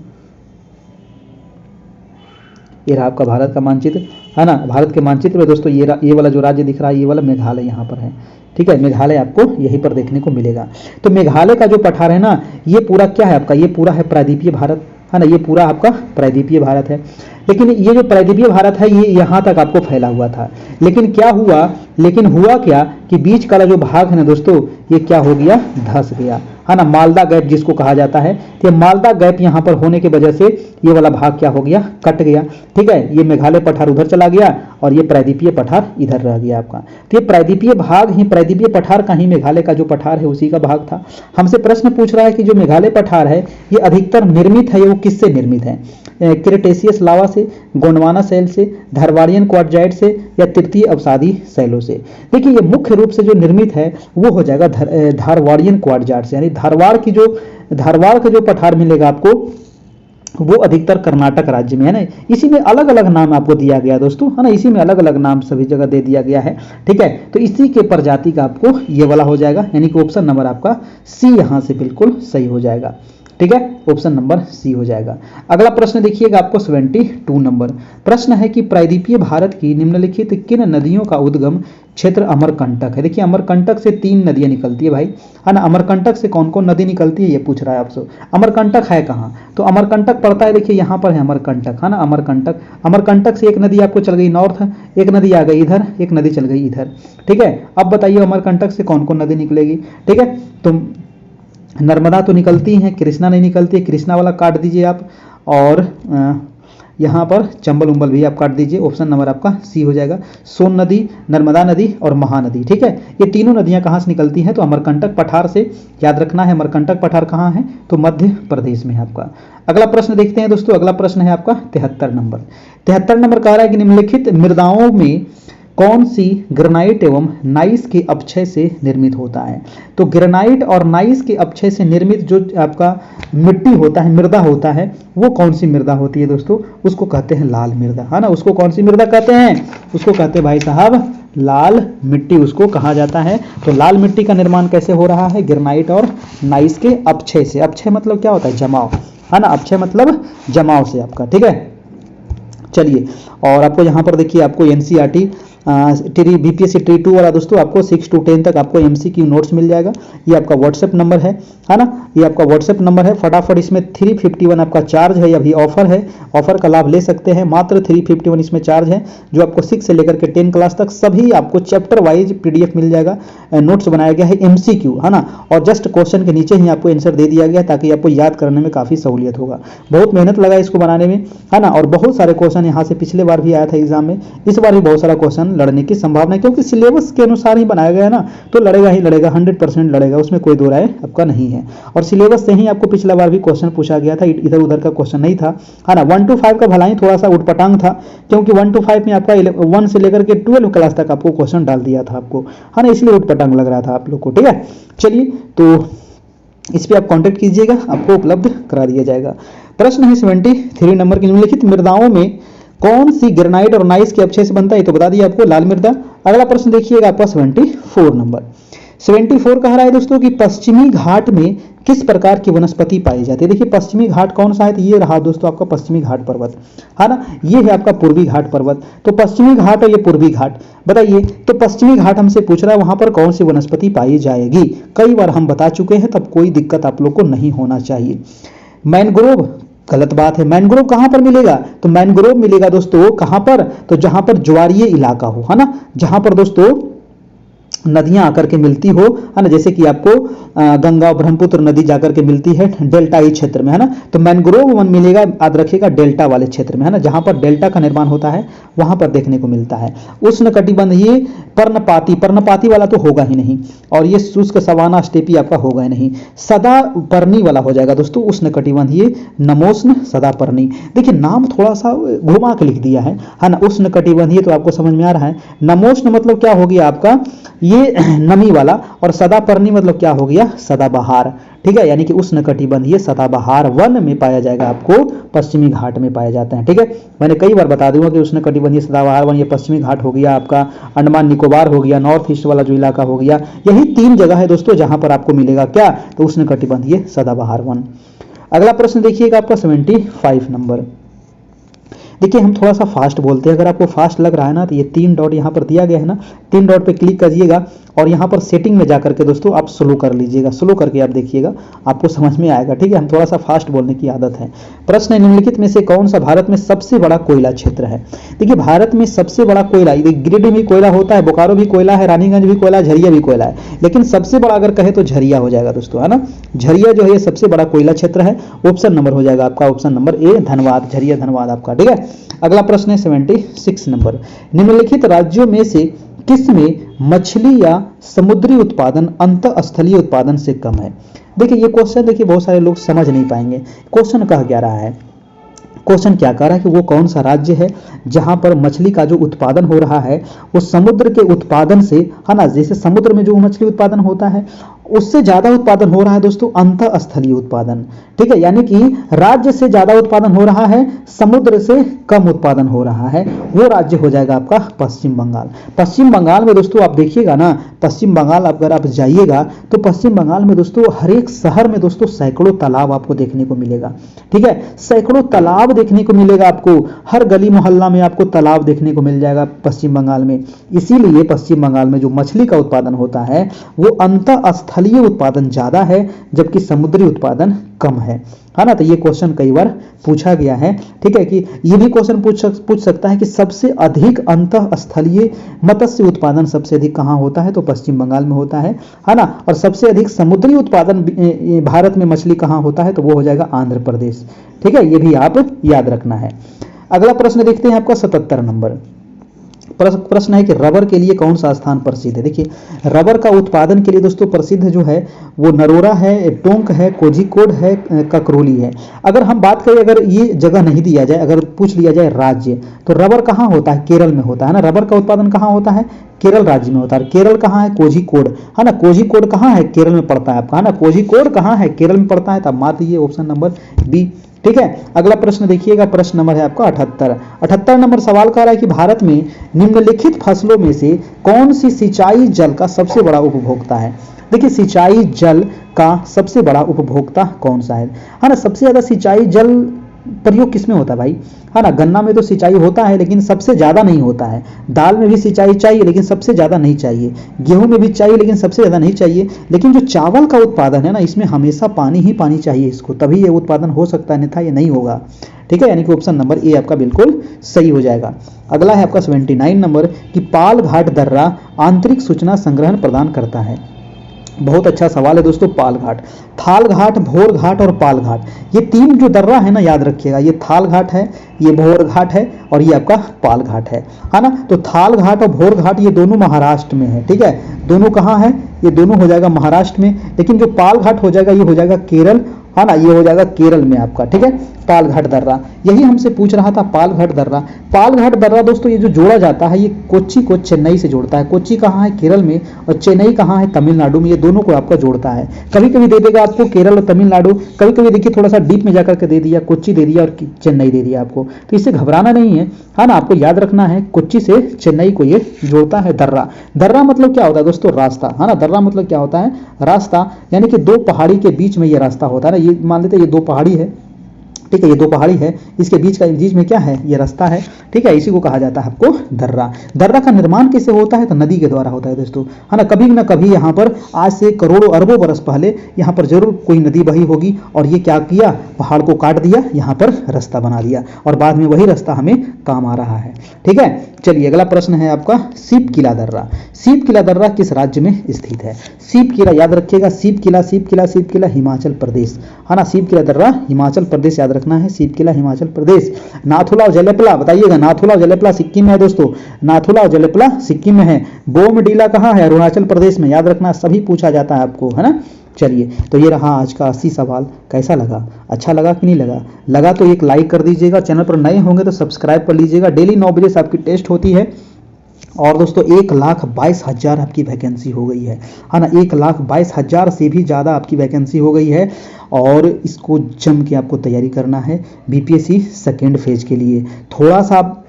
Speaker 1: ये रहा आपका भारत का मानचित्र है ना, भारत के मानचित्र में दोस्तों ये वाला जो राज्य दिख रहा है ये वाला मेघालय यहाँ पर है। ठीक है, मेघालय आपको यहीं पर देखने को मिलेगा। तो मेघालय का जो पठार है ना ये पूरा क्या है आपका, ये पूरा है प्रायद्वीपीय भारत है ना, ये पूरा आपका प्रायद्वीपीय भारत है। लेकिन ये जो प्रायद्वीपीय भारत है ये यहाँ तक आपको फैला हुआ था, लेकिन हुआ क्या कि बीच का जो भाग है ना दोस्तों ये क्या हो गया, धंस गया है ना, मालदा गैप जिसको कहा जाता है। तो मालदा गैप यहाँ पर होने की वजह से ये वाला भाग क्या हो गया, कट गया। ठीक है, ये मेघालय पठार उधर चला गया और ये प्रायद्वीपीय पठार इधर रह गया आपका। तो ये प्रायद्वीपीय भाग ही, प्रायद्वीपीय पठार का ही मेघालय का जो पठार है उसी का भाग था। हमसे प्रश्न पूछ रहा है कि जो मेघालय पठार है ये अधिकतर निर्मित है, वो किससे निर्मित है, क्रेटेशियस लावा से, गोंडवाना शैल से, धारवाड़ियन क्वार्टजाइट से या तृतीय अवसादी शैलों से। देखिए ये मुख्य रूप से जो निर्मित है वो हो जाएगा धारवाड़ियन क्वार्टजाइट से, यानी धारवाड़ का जो पठार मिलेगा आपको वो अधिकतर कर्नाटक राज्य में है ना। इसी में अलग अलग नाम आपको दिया गया दोस्तों है ना, इसी में अलग अलग नाम सभी जगह दे दिया गया है। ठीक है, तो इसी के प्रजाति का आपको ये वाला हो जाएगा, यानी कि ऑप्शन नंबर आपका सी यहाँ से बिल्कुल सही हो जाएगा। ठीक है, ऑप्शन नंबर सी हो जाएगा। अगला प्रश्न देखिएगा आपको 72 नंबर प्रश्न है कि प्रायद्वीपीय भारत की निम्नलिखित किन नदियों का उद्गम क्षेत्र अमरकंटक है। देखिए अमरकंटक से 3 नदियां निकलती है भाई है ना, अमरकंटक से कौन कौन नदी निकलती है ये पूछ रहा है आपसे। अमरकंटक है कहाँ, तो अमरकंटक पड़ता है, देखिए यहाँ पर है अमरकंटक है ना, अमरकंटक से एक नदी आपको चल गई नॉर्थ, एक नदी आ गई इधर, एक नदी चल गई इधर। ठीक है, अब बताइए अमरकंटक से कौन कौन नदी निकलेगी। ठीक है, तो नर्मदा तो निकलती हैं, कृष्णा नहीं निकलती है, कृष्णा वाला काट दीजिए आप, और यहाँ पर चंबल उंबल भी आप काट दीजिए, ऑप्शन नंबर आपका सी हो जाएगा। सोन नदी, नर्मदा नदी और महानदी। ठीक है, ये तीनों नदियाँ कहाँ से निकलती हैं, तो अमरकंटक पठार से। याद रखना है अमरकंटक पठार कहाँ है, तो मध्य प्रदेश में है आपका। अगला प्रश्न देखते हैं दोस्तों, अगला प्रश्न है आपका 73 नंबर। 73 नंबर कह रहा है कि निम्नलिखित मृदाओं में कौन सी ग्रेनाइट एवं नाइस के अपक्षय से निर्मित होता है। तो ग्रेनाइट और नाइस के अपक्षय से निर्मित जो आपका मिट्टी होता है, मृदा होता है, वो कौन सी मृदा होती है दोस्तों, उसको कहते हैं लाल मृदा है ना। उसको कौन सी मृदा कहते हैं, उसको कहते हैं भाई साहब लाल मिट्टी उसको कहा जाता है। तो लाल मिट्टी का निर्माण कैसे हो रहा है, ग्रेनाइट और नाइस के अपक्षय से। अपक्षय मतलब क्या होता है, जमाव है ना, अपक्षय मतलब जमाव से आपका। ठीक है, चलिए, और आपको यहाँ पर देखिए आपको एनसीईआरटी बीपीएससी ट्री 2 वाला दोस्तों आपको 6 to 10 तक आपको एमसीक्यू नोट्स मिल जाएगा। ये आपका व्हाट्सएप नंबर है ना, ये आपका व्हाट्सएप नंबर है। फटाफट इसमें 351 आपका चार्ज है, अभी ऑफर है, ऑफर का लाभ ले सकते हैं। मात्र 351 इसमें चार्ज है, जो आपको 6 से लेकर के 10 क्लास तक सभी आपको चैप्टर वाइज पीडीएफ मिल जाएगा। नोट्स बनाया गया है एमसीक्यू है ना, और जस्ट क्वेश्चन के नीचे ही आपको आंसर दे दिया गया है, ताकि आपको याद करने में काफ़ी सहूलियत होगा। बहुत मेहनत लगा इसको बनाने में है ना, और बहुत सारे क्वेश्चन यहाँ से पिछले बार भी आया था एग्जाम में, इस बार भी बहुत सारा क्वेश्चन लड़ने की संभावना है, क्योंकि सिलेबस के अनुसार ही बनाया गया है ना, तो लड़ेगा ही लड़ेगा, 100% लड़ेगा, उसमें कोई दो राय आपका नहीं है। और सिलेबस से ही आपको पिछला बार भी क्वेश्चन पूछा गया था, इधर उधर का क्वेश्चन नहीं था है ना। 1 to 5 का भलाई थोड़ा सा उठपटांग था, क्योंकि 1 to 5 में आपका 1 से लेकर के 12 क्लास तक आपको क्वेश्चन डाल दिया था आपको है ना, इसलिए उठपटांग लग रहा था आप लोग को। ठीक है, चलिए, तो इस पे आप कांटेक्ट कीजिएगा, आपको उपलब्ध करा दिया जाएगा। प्रश्न है 73 नंबर की, निम्नलिखित मृदाओं में कौन सी ग्रेनाइट और नाइस के अपक्षय से बनता है, तो बता दिया आपको लाल मृदा। अगला प्रश्न देखिएगा आपका 74 नंबर। 74 कह रहा है दोस्तों कि पश्चिमी घाट में किस प्रकार की वनस्पति पाई जाती है। देखिए पश्चिमी घाट कौन सा है, तो ये रहा दोस्तों आपका पश्चिमी घाट पर्वत है ना, ये है आपका पूर्वी घाट पर्वत। तो पश्चिमी घाट और ये पूर्वी घाट, बताइए तो पश्चिमी घाट हमसे पूछ रहा है वहां पर कौन सी वनस्पति पाई जाएगी। कई बार हम बता चुके हैं, तब कोई दिक्कत आप लोग को नहीं होना चाहिए। मैनग्रोव गलत बात है। मैंग्रोव कहां पर मिलेगा? तो मैंग्रोव मिलेगा दोस्तों कहां पर? तो जहां पर ज्वारीय इलाका हो, है ना, जहां पर दोस्तों नदियां आकर के मिलती हो, है ना, जैसे कि आपको गंगा और ब्रह्मपुत्र नदी जाकर के मिलती है डेल्टाई क्षेत्र में, है ना, तो मैंग्रोव वन मिलेगा, याद रखिएगा, डेल्टा वाले क्षेत्र में, है ना, जहां पर डेल्टा का निर्माण होता है वहां पर देखने को मिलता है। उष्णकटिबंधीय पर्णपाती, पर्णपाती वाला तो होगा ही नहीं, और ये शुष्क सवाना स्टेपी आपका होगा ही नहीं। सदापर्णी वाला हो जाएगा दोस्तों, उष्णकटिबंधीय नमोष्ण सदापर्णी। देखिए नाम थोड़ा सा घुमा के लिख दिया है ना, उष्णकटिबंधीय तो आपको समझ में आ रहा है, नमोष्ण मतलब क्या हो गया आपका ये नमी वाला, और सदापर्णी मतलब क्या हो गया? सदाबहार। ठीक है, यानी कि उष्णकटिबंधीय सदाबहार वन में पाया जाएगा, आपको पश्चिमी घाट में पाए जाते हैं। ठीक है, मैंने कई बार बता दूंगा कि उष्णकटिबंधीय सदाबहार वन, ये पश्चिमी घाट हो गया आपका, अंडमान निकोबार हो गया, नॉर्थ ईस्ट वाला जो इलाका हो गया, यही 3 जगह है दोस्तों जहां पर आपको मिलेगा क्या? तो उष्णकटिबंधीय सदाबहार वन। अगला प्रश्न देखिएगा आपका 75 नंबर। देखिए हम थोड़ा सा फास्ट बोलते हैं, अगर आपको फास्ट लग रहा है ना तो ये 3 डॉट यहाँ पर दिया गया है ना, 3 डॉट पे क्लिक करिएगा और यहाँ पर सेटिंग में जाकर के दोस्तों आप स्लो कर लीजिएगा, स्लो करके आप देखिएगा, आपको समझ में आएगा। ठीक है, हम थोड़ा सा फास्ट बोलने की आदत है। प्रश्न है, निम्नलिखित में से कौन सा भारत में सबसे बड़ा कोयला क्षेत्र है? देखिए भारत में सबसे बड़ा कोयला, गिरिडीह भी कोयला होता है, बोकारो भी कोयला है, रानीगंज भी कोयला, झरिया भी कोयला है, लेकिन सबसे बड़ा अगर कहे तो झरिया हो जाएगा दोस्तों, है ना, झरिया जो है ये सबसे बड़ा कोयला क्षेत्र है। ऑप्शन नंबर हो जाएगा आपका option number A, Dhanbad, Jharia Dhanbad आपका। ठीक है, अगला प्रश्न है 76 नंबर। निम्नलिखित राज्यों में से किस में मछली या समुद्री उत्पादन अंतःस्थलीय उत्पादन से कम है? देखिए ये क्वेश्चन देखिए बहुत सारे लोग समझ नहीं पाएंगे, क्वेश्चन कह क्या रहा है, क्वेश्चन क्या कह रहा है कि वो कौन सा राज्य है जहां पर मछली का जो उत्पादन हो रहा है वो समुद्र के उत्पादन से, है ना, जैसे समुद्र में जो मछली उत्पादन होता है उससे ज्यादा उत्पादन हो रहा है दोस्तों अंतःस्थलीय उत्पादन। ठीक है, यानी कि राज्य से ज्यादा उत्पादन हो रहा है, समुद्र से कम उत्पादन हो रहा है, वो राज्य हो जाएगा आपका पश्चिम बंगाल। पश्चिम बंगाल में दोस्तों आप देखिएगा ना, पश्चिम बंगाल अगर आप जाइएगा तो पश्चिम बंगाल में दोस्तों हर एक शहर में दोस्तों सैकड़ों तालाब आपको देखने को मिलेगा। ठीक है, सैकड़ों तालाब देखने को मिलेगा आपको, हर गली मोहल्ला में आपको तालाब देखने को मिल जाएगा पश्चिम बंगाल में। इसीलिए पश्चिम बंगाल में जो मछली का उत्पादन होता है वो अंतःस्थलीय उत्पादन ज्यादा है, जबकि समुद्री उत्पादन कम है ना। तो ये क्वेश्चन कई बार पूछा गया है। ठीक है, कि ये भी क्वेश्चन पूछ सकता है कि सबसे अधिक अंतःस्थलीय मत्स्य उत्पादन सबसे अधिक कहाँ होता है? तो पश्चिम बंगाल में होता है ना। और सबसे अधिक समुद्री उत्पादन भारत में मछली कहाँ होता है? तो वो हो जाएगा आंध्र प्रदेश। ठीक है, ये भी आप याद रखना है। अगला प्रश्न देखते हैं आपका 77 नंबर। प्रश्न है कि रबर के लिए कौन सा स्थान प्रसिद्ध है? देखिए रबर का उत्पादन के लिए दोस्तों प्रसिद्ध जो है वो नरोरा है, टोंक है, कोझिकोड है, ककरोली है। अगर हम बात करें, अगर ये जगह नहीं दिया जाए, अगर पूछ लिया जाए राज्य, तो रबर कहाँ होता है? केरल में होता है ना। रबर का उत्पादन कहाँ होता है? केरल राज्य में होता है। केरल कहाँ है? कोझिकोड, है ना। कोझिकोड कहाँ है? केरल में पड़ता है आपका, है ना। कोझिकोड कहाँ है? केरल में पड़ता है। तब मार दीजिए ऑप्शन नंबर बी। ठीक है, अगला प्रश्न देखिएगा, प्रश्न नंबर है आपका 78 नंबर। सवाल कर रहा है कि भारत में निम्नलिखित फसलों में से कौन सी सिंचाई जल का सबसे बड़ा उपभोक्ता है? देखिए सिंचाई जल का सबसे बड़ा उपभोक्ता कौन सा है ना। सबसे ज्यादा सिंचाई जल प्रयोग किसमें होता है भाई? है ना, गन्ना में तो सिंचाई होता है लेकिन सबसे ज्यादा नहीं होता है। दाल में भी सिंचाई चाहिए लेकिन सबसे ज्यादा नहीं चाहिए। गेहूं में भी चाहिए लेकिन सबसे ज्यादा नहीं चाहिए। लेकिन जो चावल का उत्पादन है ना, इसमें हमेशा पानी ही पानी चाहिए इसको, तभी ये उत्पादन हो सकता है, अन्यथा ये नहीं होगा। ठीक है, यानी कि ऑप्शन नंबर ए आपका बिल्कुल सही हो जाएगा। अगला है आपका 79 नंबर कि पाल घाट दर्रा आंतरिक सूचना संग्रहण प्रदान करता है। बहुत अच्छा सवाल है दोस्तों। पाल घाट, थाल घाट, भोर घाट और पाल घाट, ये 3 जो दर्रा है ना, याद रखिएगा, ये थाल घाट है, ये भोर घाट है और ये आपका पाल घाट है ना। तो थाल घाट और भोर घाट ये दोनों महाराष्ट्र में है। ठीक है, दोनों कहाँ है? ये दोनों हो जाएगा महाराष्ट्र में, लेकिन जो पाल घाट हो जाएगा ये हो जाएगा केरल, है ना, ये हो जाएगा केरल में आपका। ठीक है, पाल घाट दर्रा, यही हमसे पूछ रहा था, पाल घाट दर्रा। पाल घाट दर्रा दोस्तों ये जो जोड़ा जाता है ये कोच्चि को चेन्नई से जोड़ता है। कोच्चि कहाँ है? केरल में, और चेन्नई कहाँ है? तमिलनाडु में। ये दोनों को आपका जोड़ता है। कभी कभी दे देगा आपको केरल और तमिलनाडु, कभी कभी देखिए थोड़ा सा डीप में जाकर के दे दिया, कोच्चि दे दिया और चेन्नई दे दिया आपको, तो इससे घबराना नहीं है ना। आपको याद रखना है कोच्चि से चेन्नई को ये जोड़ता है दर्रा। दर्रा मतलब क्या होता है दोस्तों? रास्ता, है ना। दर्रा मतलब क्या होता है? रास्ता, यानी कि 2 पहाड़ी के बीच में ये रास्ता होता है ना। ये मान लेते ये 2 पहाड़ी है, ठीक है, ये 2 पहाड़ी है, इसके बीच में क्या है, ये रास्ता है। ठीक है, इसी को कहा जाता है आपको दर्रा। दर्रा का निर्माण कैसे होता है, तो नदी के द्वारा होता है दोस्तों, है ना कभी यहाँ पर आज से करोड़ों अरबों बरस पहले यहाँ पर जरूर कोई नदी बही होगी और ये क्या किया, पहाड़ को काट दिया, यहाँ पर रास्ता बना दिया और बाद में वही रास्ता हमें काम आ रहा है। ठीक है, चलिए अगला प्रश्न है आपका, सीप किला दर्रा। सीप किला दर्रा किस राज्य में स्थित है? सीप किला याद रखिएगा, सीप किला हिमाचल प्रदेश, है ना। सीप किला दर्रा हिमाचल प्रदेश याद रखना है, सीप किला हिमाचल प्रदेश। नाथुला और जलेपला बताइएगा, नाथुला और जलेपला सिक्किम में है दोस्तों, नाथुला और जलेपला सिक्किम में है। बोमडीला कहाँ है? अरुणाचल प्रदेश में, याद रखना, सभी पूछा जाता है आपको, है ना। चलिए, तो ये रहा आज का 80 सवाल। कैसा लगा, अच्छा लगा कि नहीं लगा तो एक लाइक कर दीजिएगा, चैनल पर नए होंगे तो सब्सक्राइब कर लीजिएगा। डेली 9 बजे से आपकी टेस्ट होती है और दोस्तों 1,22,000 आपकी वैकेंसी हो गई है ना, 1,22,000 से भी ज़्यादा आपकी वैकेंसी हो गई है और इसको जम के आपको तैयारी करना है बीपीएससी सेकेंड फेज के लिए। थोड़ा सा आप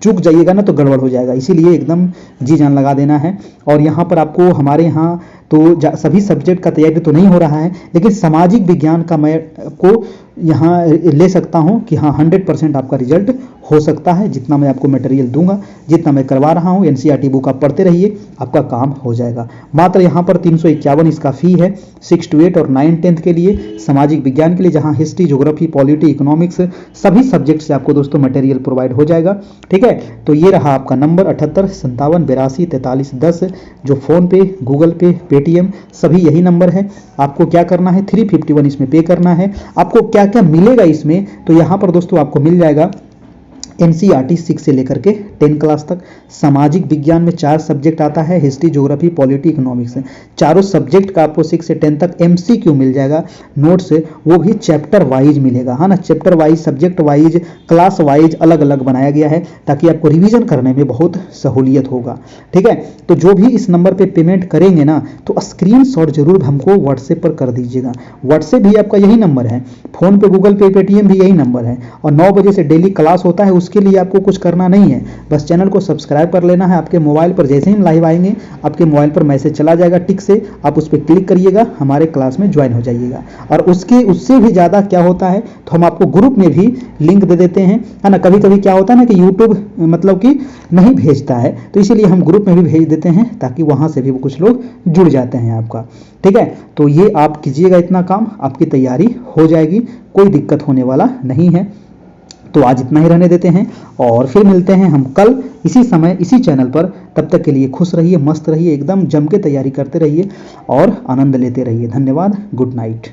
Speaker 1: चूक जाइएगा ना तो गड़बड़ हो जाएगा, इसीलिए एकदम जी जान लगा देना है। और यहाँ पर आपको हमारे यहाँ तो सभी सब्जेक्ट का तैयारी तो नहीं हो रहा है, लेकिन सामाजिक विज्ञान का मैं आपको यहाँ ले सकता हूँ कि हाँ 100% आपका रिजल्ट हो सकता है। जितना मैं आपको मटेरियल दूंगा, जितना मैं करवा रहा हूँ, एनसीईआरटी बुक आप पढ़ते रहिए, आपका काम हो जाएगा। मात्र यहाँ पर 351 इसका फ़ी है 6 to 8 और 9-10 के लिए, सामाजिक विज्ञान के लिए, जहाँ हिस्ट्री, ज्योग्राफी, पॉलिटी, इकोनॉमिक्स सभी सब्जेक्ट से आपको दोस्तों मटेरियल प्रोवाइड हो जाएगा। ठीक है, तो ये रहा आपका नंबर 78 57 82 43 10, जो फ़ोन पे, गूगल पे, पेटीएम सभी यही नंबर है। आपको क्या करना है, 351 इसमें पे करना है। आपको क्या क्या मिलेगा इसमें, तो यहाँ पर दोस्तों आपको मिल जाएगा एनसीईआरटी 6 से लेकर के 10 क्लास तक। सामाजिक विज्ञान में 4 सब्जेक्ट आता है, हिस्ट्री, ज्योग्राफी, पॉलिटी, इकोनॉमिक्स। चारों सब्जेक्ट का आपको 6 से 10 तक एमसीक्यू मिल जाएगा, नोट्स वो भी चैप्टर वाइज मिलेगा, है ना। Chapter wise, subject wise, class wise अलग अलग बनाया गया है ताकि आपको रिवीजन करने में बहुत सहूलियत होगा। ठीक है, तो जो भी इस नंबर पर पेमेंट करेंगे ना, तो स्क्रीनशॉट जरूर हमको व्हाट्सएप पर कर दीजिएगा। व्हाट्सएप भी आपका यही नंबर है, फ़ोन पे, गूगल पे, पेटीएम भी यही नंबर है। और 9 बजे से डेली क्लास होता है, उसके लिए आपको कुछ करना नहीं है, बस चैनल को सब्सक्राइब कर लेना है। आपके मोबाइल पर जैसे ही लाइव आएंगे, आपके मोबाइल पर मैसेज चला जाएगा टिक से, आप उस पर क्लिक करिएगा, हमारे क्लास में ज्वाइन हो जाइएगा। और उससे भी ज़्यादा क्या होता है, तो हम आपको ग्रुप में भी लिंक दे देते हैं, है ना। कभी कभी क्या होता है ना कि यूट्यूब मतलब कि नहीं भेजता है, तो इसीलिए हम ग्रुप में भी भेज देते हैं ताकि वहाँ से भी कुछ लोग जुड़ जाते हैं आपका। ठीक है, तो ये आप कीजिएगा, इतना काम आपकी तैयारी हो जाएगी, कोई दिक्कत होने वाला नहीं है। तो आज इतना ही रहने देते हैं और फिर मिलते हैं हम कल इसी समय इसी चैनल पर। तब तक के लिए खुश रहिए, मस्त रहिए, एकदम जम के तैयारी करते रहिए और आनंद लेते रहिए। धन्यवाद, गुड नाइट।